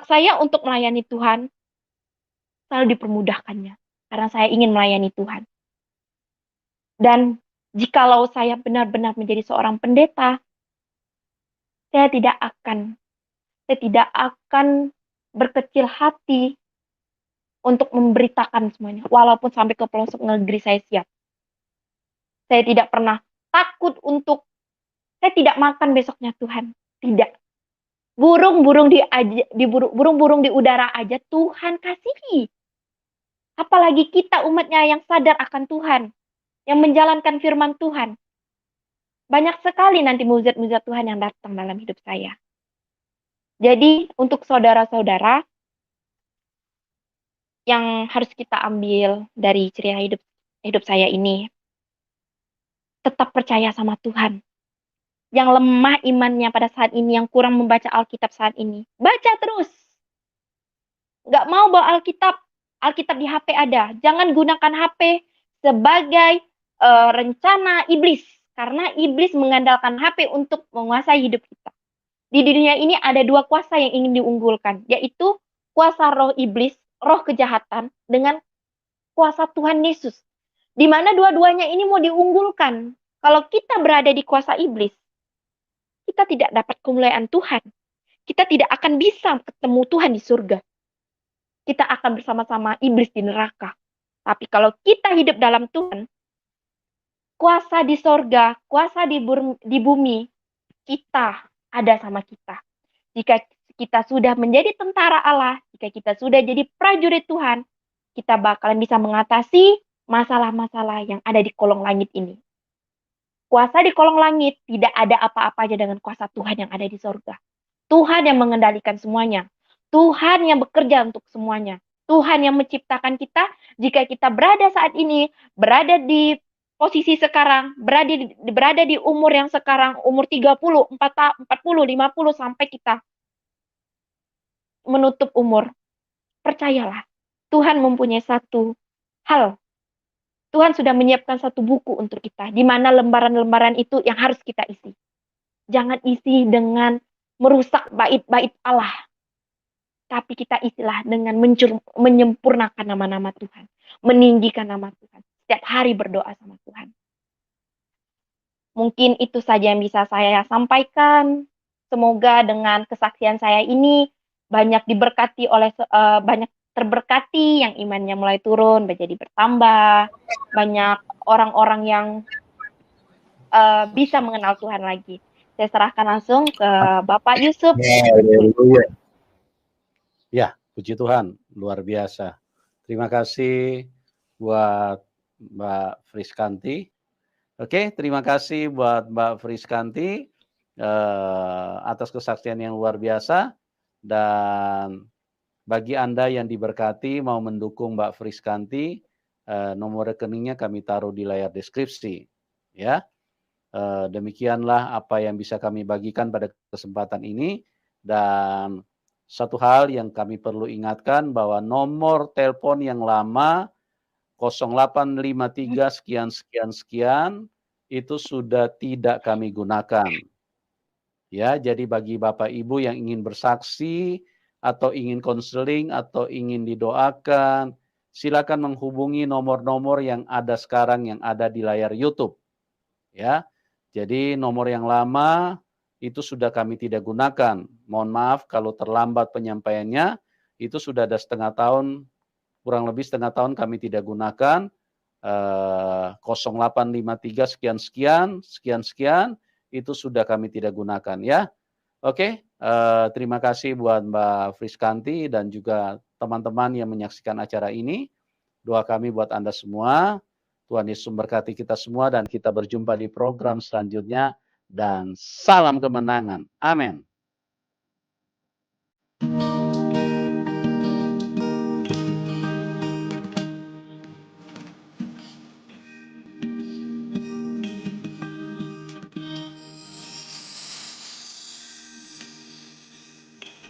saya untuk melayani Tuhan selalu dipermudahkannya, karena saya ingin melayani Tuhan. Dan jikalau saya benar-benar menjadi seorang pendeta, saya tidak akan berkecil hati untuk memberitakan semuanya. Walaupun sampai ke pelosok negeri saya siap. Saya tidak pernah takut untuk, saya tidak makan besoknya Tuhan. Tidak. Burung-burung di udara aja Tuhan kasihi. Apalagi kita umatnya yang sadar akan Tuhan. Yang menjalankan firman Tuhan. Banyak sekali nanti mujizat-mujizat Tuhan yang datang dalam hidup saya. Jadi untuk saudara-saudara yang harus kita ambil dari cerita hidup saya ini, tetap percaya sama Tuhan. Yang lemah imannya pada saat ini, yang kurang membaca Alkitab saat ini, baca terus. Nggak mau bawa Alkitab di HP ada. Jangan gunakan HP sebagai rencana iblis. Karena iblis mengandalkan HP untuk menguasai hidup kita. Di dunia ini ada dua kuasa yang ingin diunggulkan, yaitu kuasa roh iblis, roh kejahatan, dengan kuasa Tuhan Yesus. Di mana dua-duanya ini mau diunggulkan. Kalau kita berada di kuasa iblis, kita tidak dapat kemuliaan Tuhan. Kita tidak akan bisa ketemu Tuhan di surga. Kita akan bersama-sama iblis di neraka. Tapi kalau kita hidup dalam Tuhan, kuasa di surga, kuasa di bumi, kita ada sama kita. Jika kita sudah menjadi tentara Allah, jika kita sudah jadi prajurit Tuhan, kita bakalan bisa mengatasi masalah-masalah yang ada di kolong langit ini. Kuasa di kolong langit tidak ada apa-apanya dengan kuasa Tuhan yang ada di surga. Tuhan yang mengendalikan semuanya. Tuhan yang bekerja untuk semuanya. Tuhan yang menciptakan kita. Jika kita berada saat ini, berada di posisi sekarang, berada di umur yang sekarang, umur 30, 40, 50, sampai kita menutup umur. Percayalah, Tuhan mempunyai satu hal. Tuhan sudah menyiapkan satu buku untuk kita, di mana lembaran-lembaran itu yang harus kita isi. Jangan isi dengan merusak bait-bait Allah. Tapi kita isilah dengan menyempurnakan nama-nama Tuhan. Meninggikan nama Tuhan. Setiap hari berdoa sama Tuhan. Mungkin itu saja yang bisa saya sampaikan. Semoga dengan kesaksian saya ini banyak diberkati banyak terberkati, yang imannya mulai turun menjadi bertambah. Banyak orang-orang yang bisa mengenal Tuhan lagi. Saya serahkan langsung ke Bapak Yusuf. Ya, puji Tuhan, luar biasa. Terima kasih buat Mbak Friskanti. Oke, terima kasih buat Mbak Friskanti atas kesaksian yang luar biasa. Dan bagi Anda yang diberkati mau mendukung Mbak Friskanti, nomor rekeningnya kami taruh di layar deskripsi, ya. Demikianlah apa yang bisa kami bagikan pada kesempatan ini, dan satu hal yang kami perlu ingatkan bahwa nomor telepon yang lama 0853 sekian sekian sekian itu sudah tidak kami gunakan. Ya, jadi bagi Bapak Ibu yang ingin bersaksi atau ingin konseling atau ingin didoakan, silakan menghubungi nomor-nomor yang ada sekarang yang ada di layar YouTube. Ya. Jadi nomor yang lama itu sudah kami tidak gunakan. Mohon maaf kalau terlambat penyampaiannya, itu sudah ada setengah tahun, kurang lebih setengah tahun kami tidak gunakan. 0853 sekian sekian sekian sekian itu sudah kami tidak gunakan, ya. Oke, terima kasih buat Mbak Friskanti dan juga teman-teman yang menyaksikan acara ini. Doa kami buat Anda semua, Tuhan Yesus memberkati kita semua dan kita berjumpa di program selanjutnya, dan salam kemenangan. Amin.